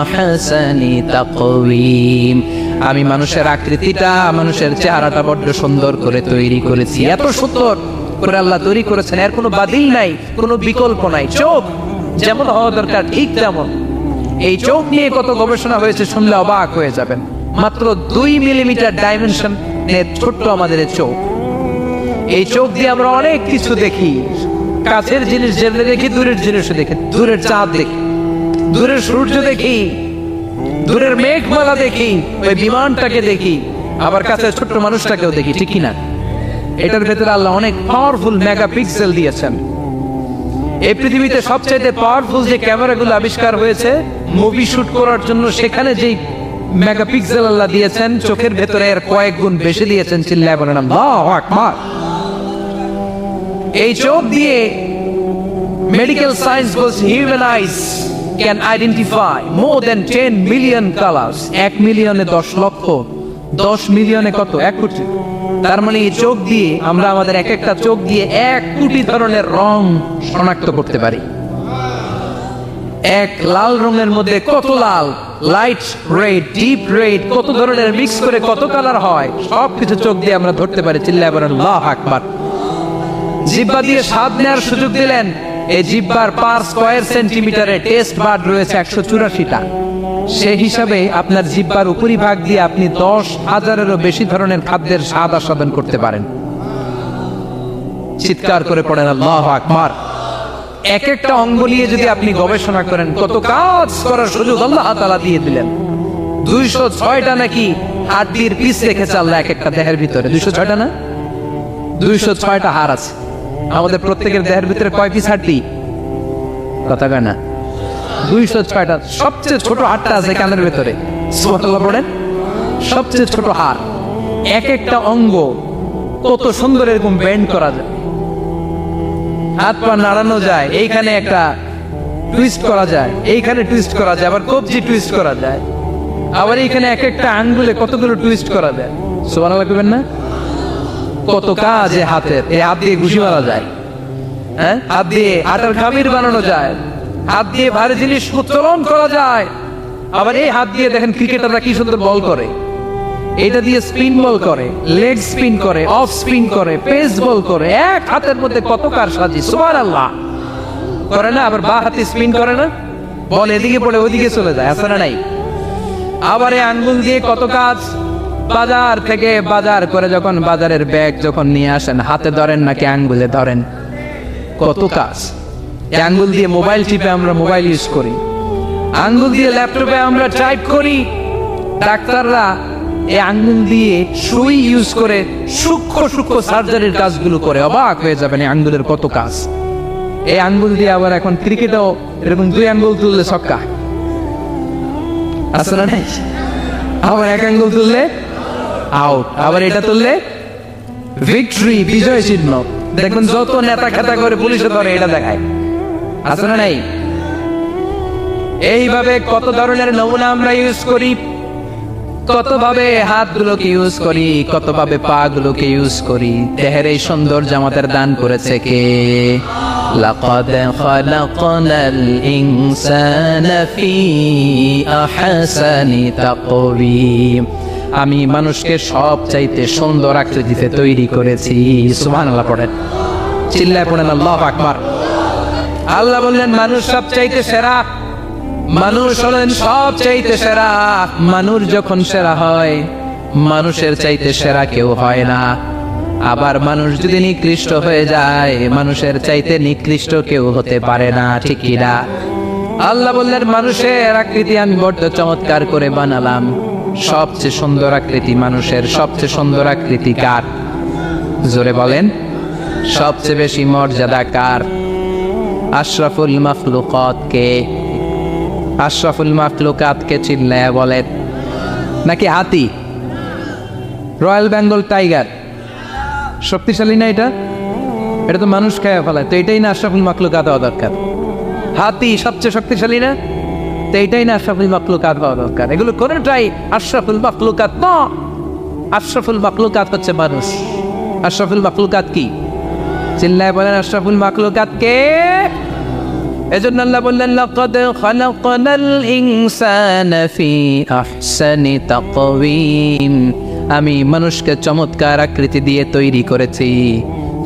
আহসানি তাকওয়িম। আমি মানুষের আকৃতিটা, মানুষের চেহারাটা বড্ড সুন্দর করে তৈরি করেছি। এত সুন্দর করে আল্লাহ তৈরি করেছেন, এর কোনো বাতিল নাই, কোনো বিকল্প নাই। চোখ যেমন হওয়া দরকার ঠিক তেমন। এই চোখ নিয়ে কত গবেষণা হয়েছে, শুনলে অবাক হয়ে যাবেন। মাত্র 2 মিলিমিটার ডাইমেনশন ছোট্ট আমাদের চোখ। এই চোখ দিয়ে আমরা অনেক কিছু দেখি। কাছের জিনিস যেমনি দেখি, দূরের জিনিসও দেখি। দূরের চাঁদ দেখি, দূরের সূর্য দেখি, দূরের মেঘমালা দেখি, ওই বিমানটাকে দেখি, আবার কাছে ছোট্ট মানুষটাকেও দেখি, ঠিক কিনা? এটার ভেতরে আল্লাহ অনেক পাওয়ারফুল মেগাপিক্সেল দিয়েছেন। এই পৃথিবীতে সবচেয়ে পাওয়ারফুল যে ক্যামেরাগুলো আবিষ্কার হয়েছে মুভি শুট করার জন্য, সেখানে যেই মেগাপিক্সেল আল্লাহ দিয়েছেন চোখের ভেতরে এর কয়েক গুণ বেশি দিয়েছেন। চিল্লায় বলেন আল্লাহু আকবার। এই চোখ দিয়ে মেডিকেল সায়েন্স বলছে human eyes can identify more than 10 million colours. 1 মিলিয়নে 10 লক্ষ, 10 মিলিয়নে কত? 1 কোটি। তার মানে এই চোখ দিয়ে আমরা আমাদের এক একটা চোখ দিয়ে 1 কোটি ধরনের রং শনাক্ত করতে পারি। এক লাল রঙের মধ্যে কত লাল, লাইট রেড, ডিপ রেড, কত ধরনের মিক্স করে কত কালার হয়, সবকিছু চোখ দিয়ে আমরা ধরতে পারি। চিল্লায় বলেন আল্লাহু আকবার। জিহ্বা দিয়ে স্বাদ নেওয়ার সুযোগ দিলেন। এই জিহ্বার পার স্কয়ার সেন্টিমিটারে টেস্ট বাড রয়েছে 184টা। সেই হিসাবে আপনার জিহ্বার উপরিভাগ দিয়ে আপনি 10,000-এরও বেশি ধরনের খাদ্যের স্বাদ আস্বাদন করতে পারেন। চিৎকার করে পড়েন আল্লাহু আকবার। এক একটা অঙ্গ নিয়ে যদি আপনি গবেষণা করেন, কত কাজ করার সুযোগ আল্লাহ তাআলা দিয়ে দিলেন। 206টা নাকি হাড়ের পিস রেখেছে আল্লাহ এক একটা দেহের ভিতরে। 206টা না, 206টা হাড় আছে। আমাদের প্রত্যেকের দেহের ভিতরে কয় পিস হাড়ি? কথা কয় না, 206টা। সবচেয়ে ছোট হাড়টা আছে কানের ভিতরে। সুবহানাল্লাহ পড়েন। সবচেয়ে ছোট হাড়। এক একটা অঙ্গ কত সুন্দর এরকম বেন্ড করা যায়, হাত পা নাড়ানো যায়, এইখানে একটা টুইস্ট করা যায়, এইখানে টুইস্ট করা যায়, আবার কবজি টুইস্ট করা যায়, আবার এইখানে এক একটা আঙ্গুলে কতগুলো টুইস্ট করা যায়। সুবহানাল্লাহ কইবেন না? কত কাজ এই হাতের। এই হাত দিয়ে ঘুষি মারা যায়, হ্যাঁ, হাত দিয়ে আটার খামির বানানো যায়, হাত দিয়ে ভারী জিনিস উত্তোলন করা যায়। আবার এই হাত দিয়ে দেখেন ক্রিকেটাররা কি সুন্দর বল করে, এটা দিয়ে স্পিন বল করে, লেগ স্পিন করে, অফ স্পিন করে, পেস বল করে। এক হাতের মধ্যে কত কারসাজি। সুবহানাল্লাহ করে না? আবার বাঁ হাতে স্পিন করে না, বল এদিকে পড়ে ওইদিকে চলে যায়, আছে না নাই? আবার এই আঙ্গুল দিয়ে কত কাজ। বাজার থেকে বাজার করে যখন বাজারের ব্যাগ যখন নিয়ে আসেন, হাতে ধরেন নাকি আঙ্গুলে ধরেন? কত কাজ। এই আঙ্গুল দিয়ে মোবাইল টিপে আমরা মোবাইল ইউজ করি, আঙ্গুল দিয়ে ল্যাপটপে আমরা টাইপ করি। ডাক্তাররা এই আঙ্গুল দিয়ে সুই ইউজ করে সূক্ষ্ম সূক্ষ্ম সার্জারির কাজগুলো করে। অবাক হয়ে যাবেন এই আঙ্গুলের কত কাজ। এই আঙ্গুল দিয়ে আবার এখন ক্রিকেটেও এরকম 2 আঙ্গুল তুললে ছক্কা, আছে না নাই? আবার 1 আঙ্গুল তুললে আউট, আবার এটা তুললে ভিক্টরি, বিজয় চিহ্ন। দেখবেন যত নেতা খেতা করে পুলিশে ধরে এটা দেখায়, আছে না নাই? এইভাবে কত ধরনের নমুনা আমরা ইউজ করি, কতভাবে হাতগুলোকে ইউজ করি, কতভাবে পা গুলোকে ইউজ করি। দেহের এই সৌন্দর্য আমাদের দান করেছে কে? লাকাদ খালাকনাল ইনসানা ফি আহসানি তাকওয়িম। আমি মানুষকে সব চাইতে সুন্দর আকৃতিতে তৈরি করেছি। সুবহানাল্লাহ পড়েন, চিল্লায় পড়েন আল্লাহু আকবার। আল্লাহ বললেন মানুষ সব চাইতে সেরা, মানুষ হলেন সব চাইতে সেরা। মানুষ যখন সেরা হয়, মানুষের চাইতে সেরা কেউ হয় না। আবার মানুষ যদি নিকৃষ্ট হয়ে যায়, মানুষের চাইতে নিকৃষ্ট কেউ হতে পারে না, ঠিক কি না? আল্লাহ বললেন মানুষের আকৃতি আমি বড্ড চমৎকার করে বানালাম। সবচেয়ে সুন্দর আকৃতি মানুষের। সবচেয়ে সুন্দর আকৃতি কার? জোরে বলেন। সবচেয়ে বেশি মর্যাদা কার? আশরাফুল মাখলুকাত কে? আশরাফুল মাখলুকাত কে? চিল্লায়া বলেন। নাকি হাতি? রয়্যাল বেঙ্গল টাইগার শক্তিশালী না? এটা এটা তো মানুষ খেয়ে ফেলায়, তো এটাই না আশরাফুল মাখলুকাত হওয়া দরকার? হাতি সবচেয়ে শক্তিশালী না? তো এটাই না আশরাফুল মাখলুকাত হওয়া দরকার? এগুলো কোনটাই আশরাফুল মাখলুকাত না। আশরাফুল মাখলুকাত হচ্ছে মানুষ। আশরাফুল মাখলুকাত কি? চিল্লায় বলেন আশরাফুল মাখলুকাত কে? এজন্য আল্লাহ বললেন লাকাদ খালাকনাল ইনসানা ফি আহসানি তাকওয়িম। আমি মানুষকে চমৎকার আকৃতি দিয়ে তৈরি করেছি।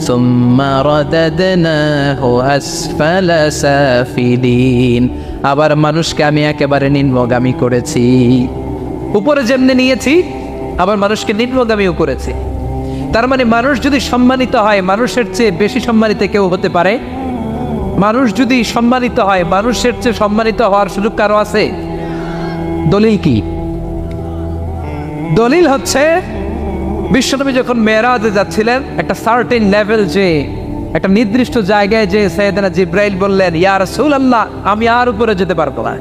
সুম্মা রাদাদনাহু আসফালা সাফিলিন। আবার মানুষকে আমি একেবারে নিম্নগামী করেছি। উপরে যেমনি নিয়েছি, আবার মানুষকে নিম্নগামীও করেছি। তার মানে মানুষ যদি সম্মানিত হয়, মানুষের চেয়ে বেশি সম্মানিত কেউ হতে পারে? মানুষ যদি সম্মানিত হয়, মানুষের চেয়ে সম্মানিত হওয়ার সুযোগ কারো আছে? দলিল কি? দলিল হচ্ছে বিশ্বনবী যখন মেরাজে যাচ্ছিলেন, একটা সার্টেন লেভেল, যে একটা নির্দিষ্ট জায়গায়, যে সাইয়েদনা জিব্রাইল বললেন, ইয়া রাসূলুল্লাহ, আমি আর উপরে যেতে পারবো না,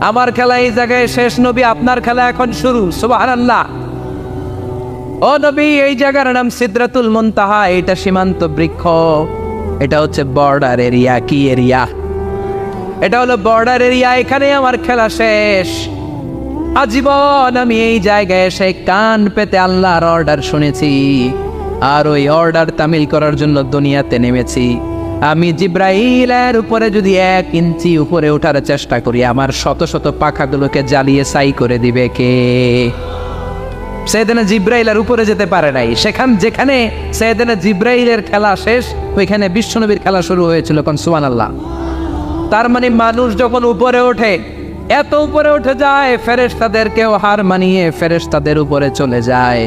আমার খেলা এই জায়গায় শেষ, নবী আপনার খেলা এখন শুরু। সুবহানাল্লাহ। ও নবী, এই জায়গার নাম সিদরাতুল মুনতাহা, এটা সীমান্ত বৃক্ষ, এটা হচ্ছে বর্ডার এরিয়া। কি এরিয়া? এটা হলো বর্ডার এরিয়া, এখানে আমার খেলা শেষ। আজীবন আমি এই জায়গায় এসে কান পেতে আল্লাহর অর্ডার শুনেছি, আর ওই অর্ডার তামিল করার জন্য দুনিয়াতে নেমেছি। আমি জিব্রাইলের উপরে যদি 1 ইঞ্চি উপরে ওঠার চেষ্টা করি, আমার শত শত পাখাগুলোকে জ্বালিয়ে ছাই করে দিবে কে? সাইয়েদনা জিব্রাইলের উপরে যেতে পারে নাই। যেখানে সাইয়েদনা জিব্রাইলের খেলা শেষ, ওইখানে বিশ্বনবীর খেলা শুরু হয়েছিল। কোন সুবহানাল্লাহ। তার মানে মানুষ যখন উপরে ওঠে, এত উপরে উঠে যায়, ফেরেশতাদেরকেও হার মানিয়ে ফেরেশতাদের উপরে চলে যায়।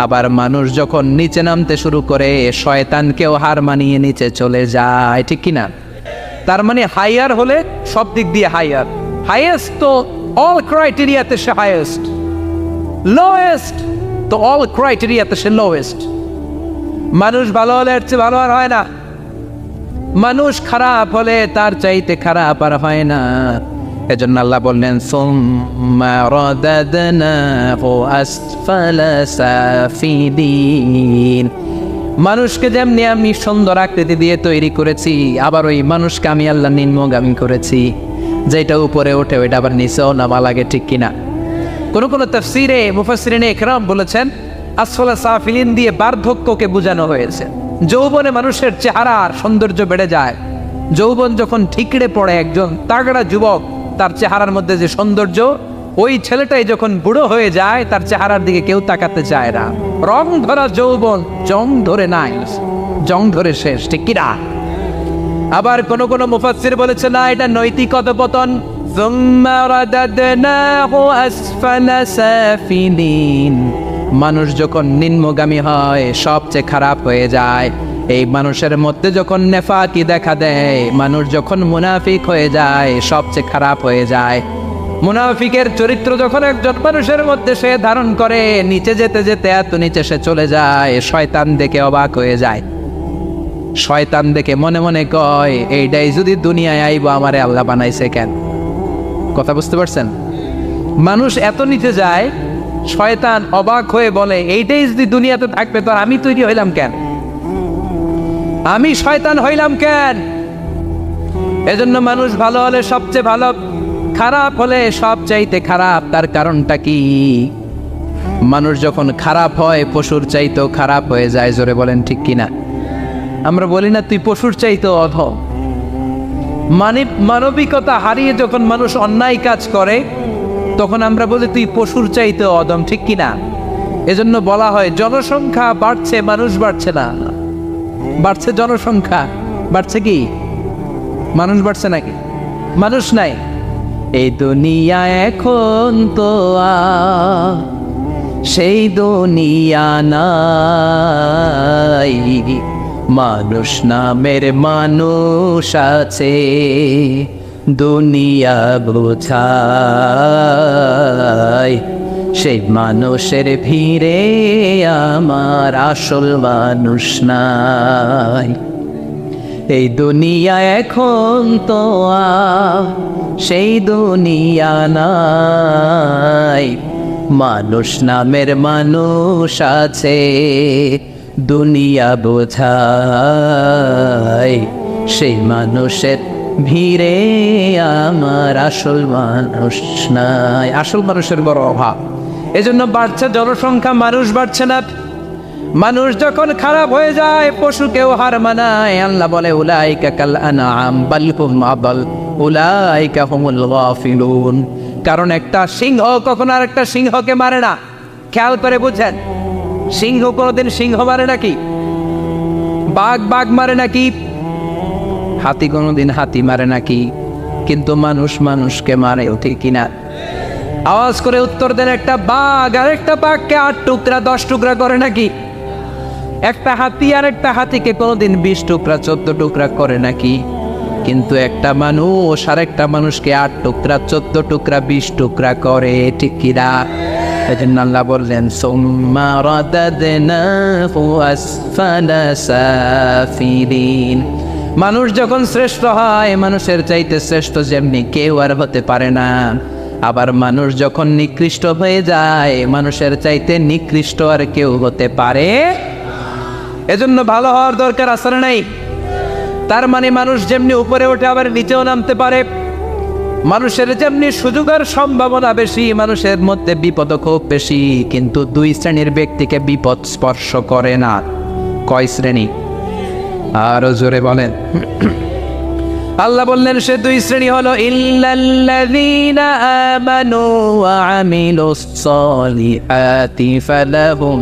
আবার মানুষ যখন নিচে নামতে শুরু করে, শয়তানকেও হার মানিয়ে নিচে চলে যায়। ঠিক কিনা? তার মানে হাইয়ার হলে সব দিক দিয়ে হাইয়ার, হাইয়েস্ট তো অল ক্রাইটেরিয়াতে সে হাইয়েস্ট, লোয়েস্ট তো অল ক্রাইটেরিয়াতে সে লোয়েস্ট। মানুষ ভালো হলে এর চেয়ে ভালো আর হয় না, মানুষ খারাপ হলে তার চাইতে খারাপ আর হয় না। এজন্য আল্লাহ বললেন, সুম্মা রাদাদনাহু আসফালা সাফিলিন। মানুষকে যেমনি আমি সুন্দর আকৃতি দিয়ে তৈরি করেছি, আবার ওই মানুষকে আমি আল্লাহ নিম্নগামী করেছি। যেটা উপরে ওঠে ওইটা আবার নিচেও নামা লাগে। ঠিক কিনা? কোন তাফসীরে মুফাসসিরিনে ইকরাম বলেছেন, আসফালা সাফিলিন দিয়ে বার্ধক্যকে বোঝানো হয়েছে। যৌবনে মানুষের চেহারার সৌন্দর্য বেড়ে যায়। যৌবন যখন ঠিকরে পড়ে, একজন তাগড়া যুবক, তার চেহারার মধ্যে যে সৌন্দর্য, ওই ছেলেটাই যখন বুড়ো হয়ে যায়, তার চেহারার দিকে কেউ তাকাতে চায় না। রং ধরা যৌবন জং ধরে নাই, জং ধরে শেষ। ঠিক কিনা? আবার কোন মুফাসসির বলেছে, না, এটা নৈতিক অধঃপতন। সুম্মা রাদাদনাহু আসফালা সাফিলিন। মানুষ যখন নিম্নগামী হয়, সবচেয়ে খারাপ হয়ে যায়। এই মানুষের মধ্যে যখন নেফাকি দেখা দেয়, মানুষ যখন মুনাফিক হয়ে যায়, সবচেয়ে খারাপ হয়ে যায়। মুনাফিকের চরিত্র যখন একজন মানুষের মধ্যে সে ধারণ করে, নিচে যেতে যেতে এত নিচে সে চলে যায়, শয়তান দেখে অবাক হয়ে যায়। শয়তান দেখে মনে মনে কয়, এইটাই যদি দুনিয়ায় আইব, আমারে আল্লাহ বানাইছে কেন? কথা বুঝতে পারছেন? মানুষ এত নিচে যায়, শয়তান অবাক হয়ে বলে, এইটাই যদি দুনিয়াতে থাকবে, তো আমি তৈরি হইলাম কেন? আমি শয়তান হইলাম কেন? এজন্য মানুষ ভালো হলে সবচেয়ে ভালো, খারাপ হলে সবচাইতে খারাপ। তার কারণটা কি? মানুষ যখন খারাপ হয়, পশুর চাইতেও খারাপ হয়ে যায়। জোরে বলেন ঠিক কিনা? আমরা বলি না, তুই পশুর চাইতেও অধম। মানবিকতা হারিয়ে যখন মানুষ অন্যায় কাজ করে, তখন আমরা বলি তুই পশুর চাইতেও অধম। ঠিক কিনা? এজন্য বলা হয়, জনসংখ্যা বাড়ছে, মানুষ বাড়ছে না। বাড়ছে জনসংখ্যা, বাড়ছে কি মানুষ? বাড়ছে নাকি? মানুষ নাই। এই দুনিয়া এখন তো সেই দুনিয়া নাই, মানুষ নামের মানুষ আছে, দুনিয়া বোঝায়। সেই মানুষের ভিড়ে আমার আসল মানুষ নাই। এই দুনিয়া এখন তো সেই দুনিয়া নাই, মানুষ নামের মানুষ আছে, দুনিয়া বোঝায়। সেই মানুষের ভিড়ে আমার আসল মানুষ নাই। আসল মানুষের বড় অভাব। এজন্য বাড়ছে জনসংখ্যা, মানুষ বাড়ছে না। মানুষ যখন খারাপ হয়ে যায়, পশুকেও হার মানায়। আল্লাহ বলে, উলাইকা কাল আনআম বাল হুম আদাল উলাইকা হুমুল গাফিলুন। কারণ একটা সিংহ কখনো আর একটা সিংহকে মারে না। খেয়াল করে বুঝেন, সিংহ কোনোদিন সিংহ মারে নাকি? বাঘ বাঘ মারে নাকি? হাতি কোনোদিন হাতি মারে নাকি? কিন্তু মানুষ মানুষকে মারে, ঠিক কিনা? আওয়াজ করে উত্তর দেন, একটা বাঘ আর একটা বাঘকে 8 টুকরা 10 টুকরা করে নাকি? একটা হাতি আর একটা হাতিকে কোনোদিন 20 টুকরা 14 টুকরা করে নাকি? কিন্তু একটা মানুষ আর একটা মানুষকে 8 টুকরা 14 টুকরা 20 টুকরা করে, ঠিক কিনা? এজন্য আল্লাহ বললেন সুম্মা রাদাদনাহু আসফালা সাফিলিন। মানুষ যখন শ্রেষ্ঠ হয়, মানুষের চাইতে শ্রেষ্ঠ যেমনি কেউ আর হতে পারে না। আবার মানুষ যখন নিকৃষ্ট হয়ে যায়, মানুষের চাইতে নিকৃষ্ট আর কেউ হতে পারে। এজন্য ভালো হওয়ার দরকার আছে না নাই? তার মানে মানুষ যেমনি উপরে ওঠে আবার নিচেও নামতে পারে। মানুষের যেমনি সুযোগের সম্ভাবনা বেশি, মানুষের মধ্যে বিপদ খুব বেশি, কিন্তু দুই শ্রেণীর ব্যক্তিকে বিপদ স্পর্শ করে না। কয় শ্রেণী? আরো জোরে বলেন। আল্লাহ বললেন সে দুই শ্রেণী হলো ইল্লাল্লাযীনা আমানু ওয়া আমিলুস সলিহাতি ফালাহুম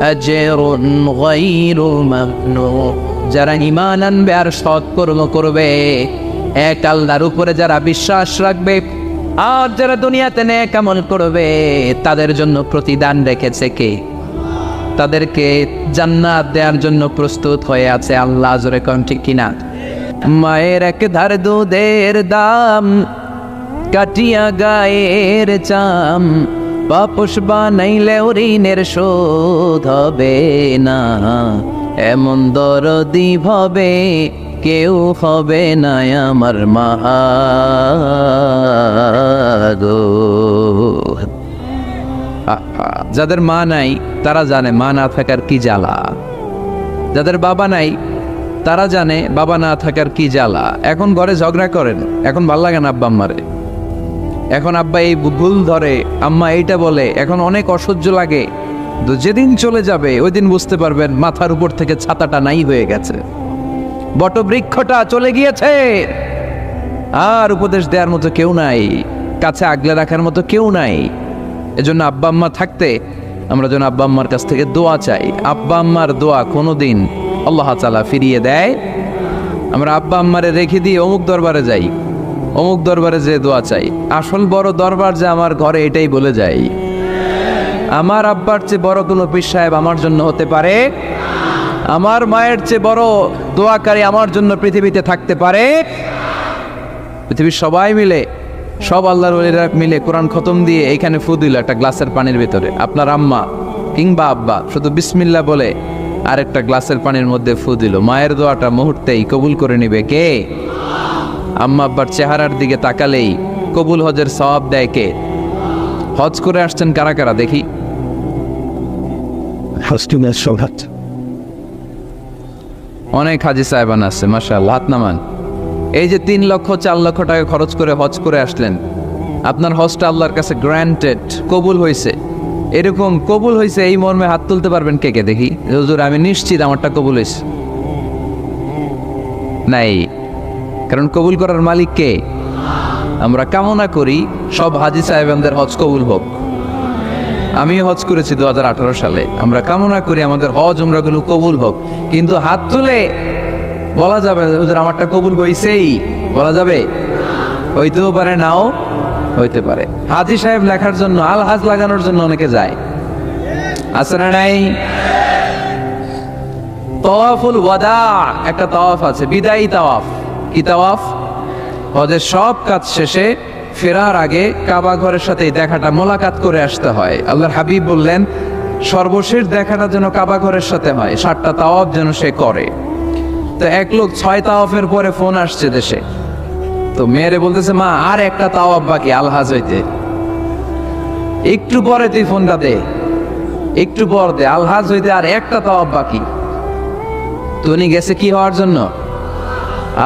আজরুন গায়রু মামনুন। যারা ঈমান আনবে আর সৎকর্ম করবে, এক আল্লাহর উপরে যারা বিশ্বাস রাখবে, আর যারা দুনিয়াতে নেক আমল করবে, তাদের জন্য প্রতিদান রেখেছে কে? তাদেরকে জান্নাত দেওয়ার জন্য প্রস্তুত হয়ে আছে আল্লাহ। জোরে কোন ঠিক কিনা? মায়ের এক ধার দুধের দাম, কাটিয়া গায়ের চাম, বাপস বানাইলে ঋণের শোধ হবে না। এমন দরদি ভাবে কেউ হবে না আমার মা গো। যাদের মা নাই তারা জানে মা না থাকার কি জ্বালা। যাদের বাবা নাই তারা জানে বাবা না থাকার কি জ্বালা। এখন ঘরে ঝগড়া করেন, এখন ভাল লাগে না আব্বা আম্মারে, এখন আব্বা এই ভুল ধরে, আম্মা এইটা বলে, এখন অনেক অসহ্য লাগে। তো যেদিন চলে যাবে ওই দিন বুঝতে পারবেন মাথার উপর থেকে ছাতাটা নাই হয়ে গেছে, বটবৃক্ষটা চলে গিয়েছে, আর উপদেশ দেওয়ার মতো কেউ নাই, কাছে আগলে রাখার মতো কেউ নাই। এজন্য আব্বা আম্মা থাকতে আমরা যেন আব্বা আম্মার কাছ থেকে দোয়া চাই। আব্বা আম্মার দোয়া কোনোদিন আল্লাহ তাআলা ফিরিয়ে দেয়। আমরা আব্বা আম্মারে রেখে দিয়ে অমুক দরবারে যাই, অমুক দরবারে যে দোয়া চাই। আসল বড় দরবার যে আমার ঘরে, এটাই বলে যাই। আমার আব্বার চেয়ে বড় কোনো পীর সাহেব আমার জন্য হতে পারে, আমার মায়ের চেয়ে বড় দোয়াকারী আমার জন্য পৃথিবীতে থাকতে পারে। পৃথিবীর সবাই মিলে, সব আল্লাহর ওলিরা মিলে কোরআন খতম দিয়ে এইখানে ফু দিল একটা গ্লাসের পানির ভিতরে। আপনার আম্মা কিংবা আব্বা শুধু বিসমিল্লাহ বলে আরেকটা গ্লাসের পানির মধ্যে ফু দিল, মায়ের দোয়াটা মুহূর্তেই কবুল করে নিবে কে? আম্মা আব্বার চেহারার দিকে তাকালেই কবুল হজের সওয়াব দেয় কে? হজ করে আসছেন কারা কারা দেখি? অনেক হাজি সাহেবান আছে, মাশাআল্লাহ, হাত নামান। এই যে 3 লক্ষ 4 লক্ষ টাকা খরচ করে হজ করে আসলেন, আপনার হজটা আল্লাহর কাছে গ্র্যান্টেড, কবুল হয়েছে। এরকম কবুল হয়েছে এই মর্মে হাত তুলতে পারবেন কে কে দেখি? হুজুর আমি নিশ্চিত আমারটা কবুল হয়েছে। নাই, কারণ কবুল করার মালিক কে? আমরা কামনা করি সব হাজি সাহেবদের হজ কবুল হোক। আমি হজ করেছি 2018 সালে। আমরা কামনা করি আমাদের হজ উমরাগুলো কবুল হোক, কিন্তু হাত তুলে বলা যাবে হুজুর আমারটা কবুল হইছেই, বলা যাবে? হইতেও পারে, নাও হইতে পারে। হাজি সাহেব লেখার জন্য, আল হাজ লাগানোর জন্য অনেকে যায়, আছে না নাই? তাওয়াফুল ওয়াদা একটা তাওয়াফ আছে, বিদায়ী তাওয়াফ। কি তাওয়াফ? হজের সব কাজ শেষে ফেরার আগে কাবা ঘরের সাথে দেখাটা, মোলাকাত করে আসতে হয়। আল্লাহর হাবিব বললেন সর্বশেষ দেখাটা যেন কাবা ঘরের সাথে হয়, 7টা তাওয়াফ যেন সে করে। তো এক লোক 6 তাওয়াফের পরে ফোন আসছে দেশে, তো মেয়েরে বলতেছে মা আর একটা তাওয়াফ বাকি আলহাজ হইতে, একটু পরে তুই ফোনটা দে, একটু পর দে, আলহাজ হইতে আর একটা তাওয়াফ বাকি। তো উনি গেছে কি হওয়ার জন্য?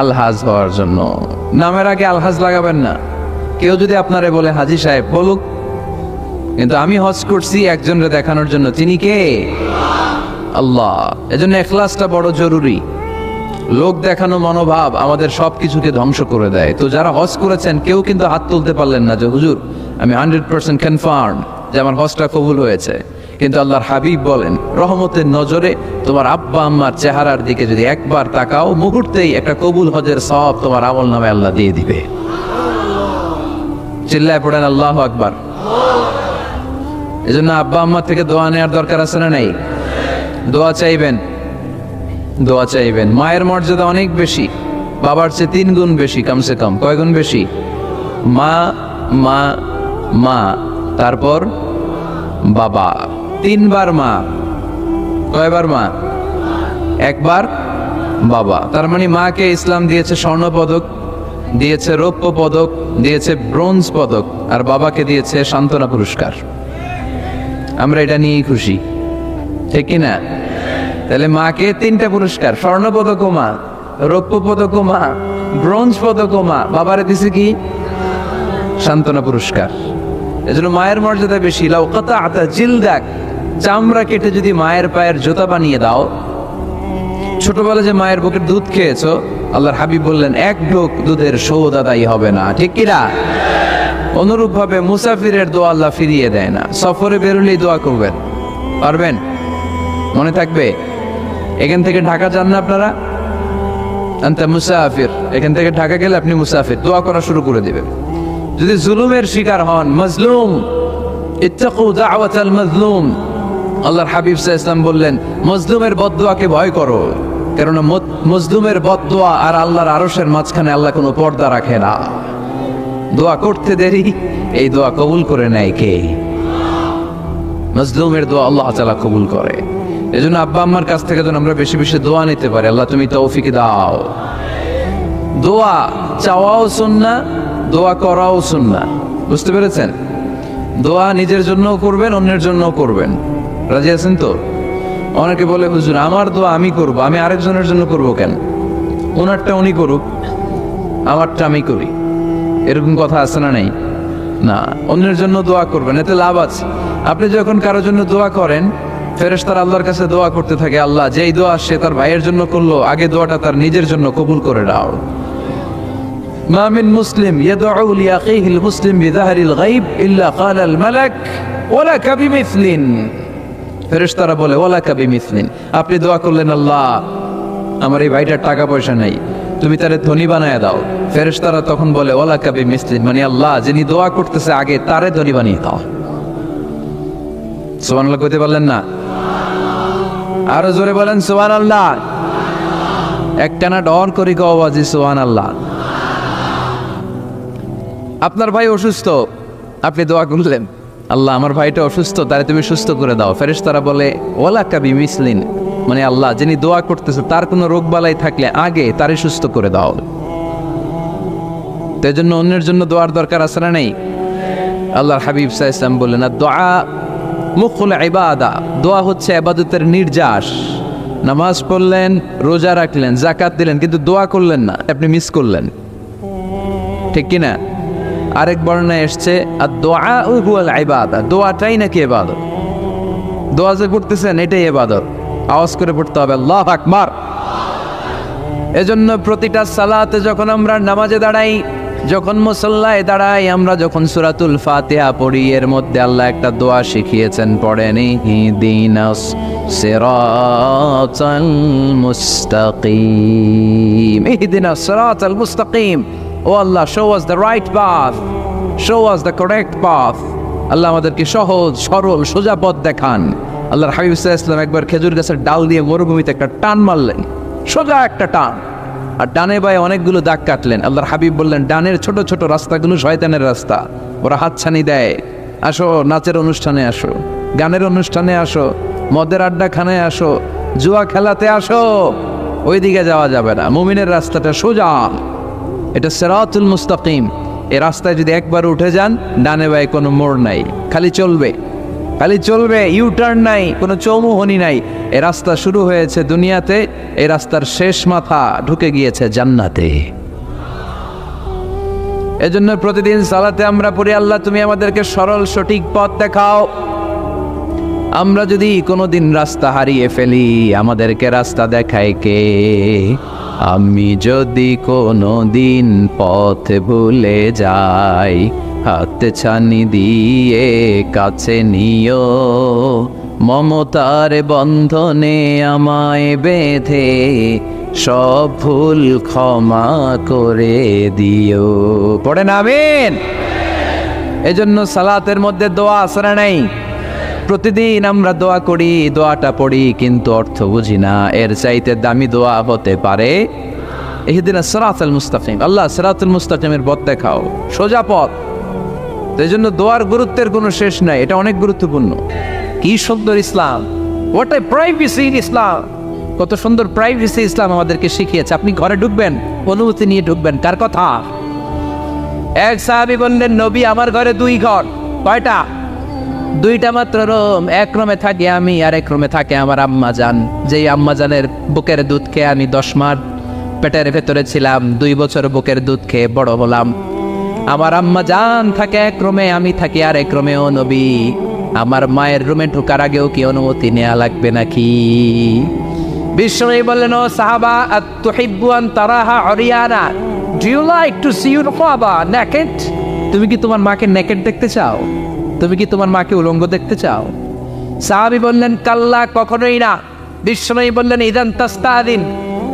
আলহাজ হওয়ার জন্য। নামের আগে আলহাজ লাগাবেন না। কেউ যদি আপনারে বলে হাজি সাহেব, বলুক, কিন্তু আমি হজ করছি একজনরে দেখানোর জন্য। তিনি কে? আল্লাহ। এজন্য ইখলাসটা বড় জরুরি। লোক দেখানো মনোভাব আমাদের সবকিছুকে ধ্বংস করে দেয়। তো যারা হজ করেছেন কেউ কিন্তু হাত তুলতে পারলেন না যে হুজুর আমি 100% কনফার্ম যে আমার হজটা কবুল হয়েছে। কিন্তু আল্লাহর হাবিব বলেন রহমতের নজরে তোমার আব্বা আম্মার চেহারার দিকে যদি একবার তাকাও, মুহূর্তেই একটা কবুল হজের সওয়াব তোমার আমল নামে আল্লাহ দিয়ে দিবে। চিল্লায় পড়েন আল্লাহু আকবার। এজন্য আব্বা আম্মা থেকে দোয়া নেওয়ার দরকার আছে না নাই? দোয়া চাইবেন, দোয়া চাইবেন। মায়ের মর্যাদা অনেক বেশি, বাবার চেয়ে 3 গুণ বেশি, কমসে কম। কয় গুণ বেশি? মা মা মা, তারপর বাবা, 3 বার মা। কয়বার মা? একবার বাবা। তার মানে মাকে ইসলাম দিয়েছে স্বর্ণ পদক, দিয়েছে রৌপ্য পদক, দিয়েছে ব্রোঞ্জ পদক, আর বাবাকে দিয়েছে সান্ত্বনা পুরস্কার। আমরা এটা নিয়েই খুশি, ঠিক কিনা? তাহলে মাকে 3টা পুরস্কার, স্বর্ণ পদকও মা, রৌপ্য পদকও মা, ব্রোঞ্জ পদকও মা, বাবারে দিছে কি? সান্ত্বনা পুরস্কার। এজন্য মায়ের মর্যাদা বেশি। লাউ কাতাআতা জিলদাক, চামড়া কেটে যদি মায়ের পায়ের জুতা বানিয়ে দাও। ছোটবেলা যে মায়ের বুকের দুধ খেয়েছো, আল্লাহর হাবিব বললেন 1 ঢোক দুধের শোধ আদায় হবে না, ঠিক কিনা? অনুরূপ ভাবে মুসাফিরের দোয়া আল্লাহ ফিরিয়ে দেয় না। সফরে বেরোলেই দোয়া করবেন, পারবেন? মনে থাকবে? এখান থেকে ঢাকা যান না আপনারা? আনতা মুসাফির, এখান থেকে ঢাকা গেলে আপনি মুসাফির, দোয়া করা শুরু করে দিবেন। যদি জুলুমের শিকার হন, মাজলুম, ইত্তাকু দাওয়াতাল মাজলুম, আল্লাহর হাবিব সাল্লাল্লাহু আলাইহি ওয়াসাল্লাম বললেন মজলুমের বদদোয়াকে ভয় করো, কারণ মজলুমের বদদোয়া আর আল্লাহর আরশের মাঝখানে আল্লাহ কোনো পর্দা রাখে না। দোয়া করতে দেরি, এই দোয়া কবুল করে নেয় কে? মজলুমের দোয়া আল্লাহ তাআলা কবুল করে। এজন্য আব্বা আম্মার কাছ থেকে যেন আমরা বেশি বেশি দোয়া নিতে পারি। আল্লাহ তুমি তৌফিক দাও। দোয়া চাওয়াও সুন্নাহ, দোয়া করাও সুন্নাহ। বুঝতে পেরেছেন? দোয়া নিজের জন্যও করবেন, অন্যের জন্যও করবেন। রাজি আছেন তো? অনেকে বলে হুজুর আমার দোয়া আমি করব, আমি আরেকজনের জন্য করব কেন? ওনারটা উনি করুক, আমারটা আমি করি, এরকম কথা আছে না? নাই না, অন্যের জন্য দোয়া করবেন, এতে লাভ আছে। আপনি যখন কারোর জন্য দোয়া করেন, ফেরেশতারা আল্লাহর কাছে দোয়া করতে থাকে, আল্লাহ যেই দোয়া সে তার ভাইয়ের জন্য করলো, আগে দোয়াটা তার নিজের জন্য কবুল করে দাও। মা মিন মুসলিম ইয়াদউ লিআখিহিল মুসলিম বিযাহরিল গায়ব ইল্লা ক্বালাল মালাক ওয়ালাকা বিমিসলিন। ফেরেশতারা বলে ওয়ালাকা বিমিসলিন, আপনি দোয়া করলেন আল্লাহ আমার এই ভাইটার টাকা পয়সা নাই, তুমি তারে ধনী বানায় দাও। ফেরেশতারা তখন বলে ওয়ালাকা বিমিসলিন, মানে আল্লাহ যিনি দোয়া করতেছে আগে তারে ধনী বানিয়ে দাও। সুবহানাল্লাহ কইতে পারলেন না? আরো জোরে বলেন সুবহানাল্লাহ। একটানা ডর করি কওয়াজি সুবহানাল্লাহ। আপনার ভাই অসুস্থ, আপনি দোয়া করলেন আল্লাহ আমার ভাইটা অসুস্থ, তারে তুমি সুস্থ করে দাও। ফেরেশতারা বলে ওয়ালাকা বিমিসলিন, মানে আল্লাহ যিনি দোয়া করতেছে তার কোনো রোগ বালাই থাকলে আগে তারে সুস্থ করে দাও। তাই জন্য অন্যের জন্য দোয়ার দরকার আছে না নেই? আল্লাহর হাবিব সাল্লাল্লাহু আলাইহি ওয়াসাল্লাম বললেন দোয়া মুখুল ইবাদা, দোয়া হচ্ছে ইবাদতের নির্যাস। নামাজ পড়লেন, রোজা রাখলেন, যাকাত দিলেন, কিন্তু দোয়া করলেন না, আপনি মিস করলেন, ঠিক কি না? আরেক বর্ণনায় এসেছে আদ-দুআ হুয়াল ইবাদা, দোয়াটাই নাকি ইবাদত। দোয়া যে করতেছেন এটাই ইবাদত। আওয়াজ করে পড়তে হবে আল্লাহু আকবার। এজন্য প্রতিটা সালাতে যখন আমরা নামাজে দাঁড়াই, যখন মুসল্লায় দাঁড়াই, আমরা যখন সূরাতুল ফাতিহা পড়ি, এর মধ্যে আল্লাহ একটা দোয়া শিখিয়েছেন, পড়েন ইহদিনাস সিরাতাল মুস্তাকিম, ইহদিনাস সিরাতাল মুস্তাকিম। ও আল্লাহ, show us the right path, show us the correct path। আল্লাহ আমাদেরকে সহজ সরল সোজা পথ দেখান। আল্লাহর হাবিব সাল্লাল্লাহু আলাইহি ওয়াসাল্লাম একবার খেজুর গাছের ডাল দিয়ে মরুভূমিতে একটা টান মারলেন, সোজা একটা টান, আর ডানে বায়ে অনেকগুলো দাগ কাটলেন। আল্লাহর হাবিব বললেন ডানের ছোট ছোট রাস্তাগুলো শয়তানের রাস্তা, ওরা হাতছানি দেয়। আসো নাচের অনুষ্ঠানে আসো, গানের অনুষ্ঠানে আসো, মদের আড্ডাখানায় আসো, জুয়া খেলাতে আসো, ওইদিকে যাওয়া যাবে না। মুমিনের রাস্তাটা সোজা, এটা সিরাতুল মুস্তাকিম। এই রাস্তায় যদি একবার উঠে যান, ডানে বায়ে কোনো মোড় নাই, খালি চলবে, খালি চলবে, ইউটার্ন নাই, কোনো চৌমুহনী নাই। এই রাস্তা শুরু হয়েছে দুনিয়াতে, এই রাস্তার শেষ মাথা ঢুকে গিয়েছে জান্নাতে। এজন্য প্রতিদিন সালাতে আমরা পড়ি আল্লাহ তুমি আমাদেরকে সরল সঠিক পথ দেখাও। আমরা যদি কোনোদিন রাস্তা হারিয়ে ফেলি, আমাদেরকে রাস্তা দেখায় কে? আমি যদি কোনোদিন পথ ভুলে যাই, হাতে ছানি দিয়ে কাছে নিও, মমতার বন্ধনে আমায় বেঁধে সব ভুল ক্ষমা করে দিও। পড়েন আমিন। এজন্য সালাতের মধ্যে দোয়া আসরা নাই। প্রতিদিন আমরা দোয়া করি, দোয়াটা পড়ি, কিন্তু অর্থ বুঝি না। এর চাইতে দামি দোয়া হতে পারে ইহদিনাস সিরাতাল মুস্তাকিম, আল্লাহ সিরাতুল মুস্তাকিমের পথ দেখাও, সোজা পথ। তো এই জন্য দোয়ার গুরুত্বের কোনো শেষ নাই, এটা অনেক গুরুত্বপূর্ণ। কি সুন্দর ইসলাম, হোয়াট আই প্রাইভেসি ইন ইসলাম, কত সুন্দর প্রাইভেসি ইসলাম আমাদেরকে শিখিয়েছে। আপনি ঘরে ঢুকবেন, অনুমতি নিয়ে ঢুকবেন। কার কথা? এক সাহাবী বললেন, নবী আমার ঘরে 2 ঘর। কয়টা? 2টা মাত্র রুম। এক রুমে থাকি আমি, আর এক রুমে থাকে আমার আম্মা জান। যেই আম্মা জানের বুকের দুধ খেয়ে আমি 10 মাস পেটের ভেতরে ছিলাম, 2 বছর বুকের দুধ খেয়ে বড় হলাম। আমার আম্মা জান থাকে এক রুমে, আমি থাকি আর এক রুমে। ও নবী, আমার মায়ের রুমে ঢোকার আগেও কি অনুমতি নেওয়া লাগবে নাকি? বিশ্বনবী বললেন, ও সাহাবা, আতুহিব্বু আন তারাহা উরিয়ানা, do you like to see your father naked? তুমি কি তোমার মাকে নেকেড দেখতে চাও? তুমি কি তোমার মাকে উলঙ্গ দেখতে চাও? সাহাবী বললেন, কাল্লা, কখনোই না। বিশ্বনবী বললেন, ইদান তাস্তাদিন,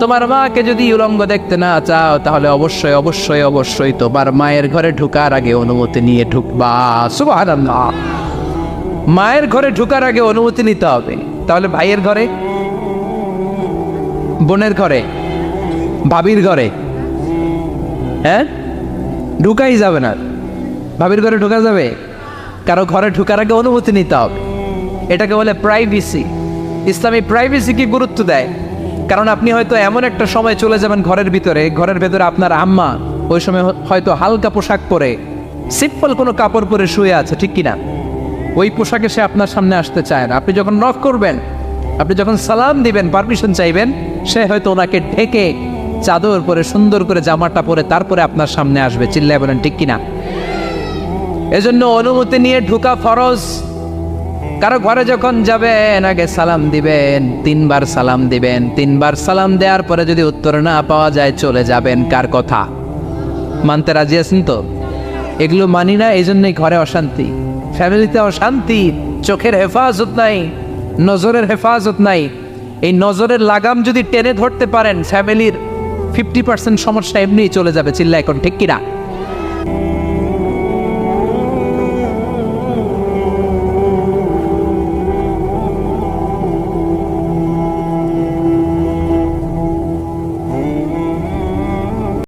তোমার মাকে যদি উলঙ্গ দেখতে না চাও, তাহলে অবশ্যই অবশ্যই অবশ্যই তোমার মায়ের ঘরে ঢোকার আগে অনুমতি নিয়ে ঢুকবা। সুবহানাল্লাহ। মায়ের ঘরে ঢোকার আগে অনুমতি নিতে হবে। তাহলে ভাইয়ের ঘরে, বোনের ঘরে, ভাবির ঘরে, হ্যাঁ, ঢুকাই যাবে না। ভাবির ঘরে ঢোকা যাবে? কারো ঘরে ঢোকার আগে অনুমতি নিতে হবে। এটাকে বলে প্রাইভেসি। ইসলামী প্রাইভেসিকে গুরুত্ব দেয়। কারণ আপনি হয়তো এমন একটা সময় চলে যাবেন ঘরের ভিতরে আপনার আম্মা ওই সময় হয়তো হালকা পোশাক পরে, সিম্পল কোনো কাপড় পরে শুয়ে আছে, ঠিক কিনা? ওই পোশাকে সে আপনার সামনে আসতে চায় না। আপনি যখন নক করবেন, আপনি যখন সালাম দিবেন, পারমিশন চাইবেন, সে হয়তো ওনাকে ঢেকে চাদর পরে সুন্দর করে জামাটা পরে তারপরে আপনার সামনে আসবে। চিল্লায় বলেন ঠিক কিনা? এজন্য অনুমতি নিয়ে ঢোকা ফরজ। কারো ঘরে যখন যাবেন, আগে সালাম দিবেন, 3 বার সালাম দিবেন। 3 বার সালাম দেওয়ার পরে যদি উত্তর না পাওয়া যায়, চলে যাবেন। কার কথা? মানতে রাজি আছেন তো? এগুলো মানি না, এই জন্যই ঘরে অশান্তি, ফ্যামিলিতে অশান্তি, চোখের হেফাজত নাই, নজরের হেফাজত নাই। এই নজরের লাগাম যদি টেনে ধরতে পারেন, ফ্যামিলির 50% সমস্যা এমনিই চলে যাবে। চিল্লা এখন ঠিক কিনা?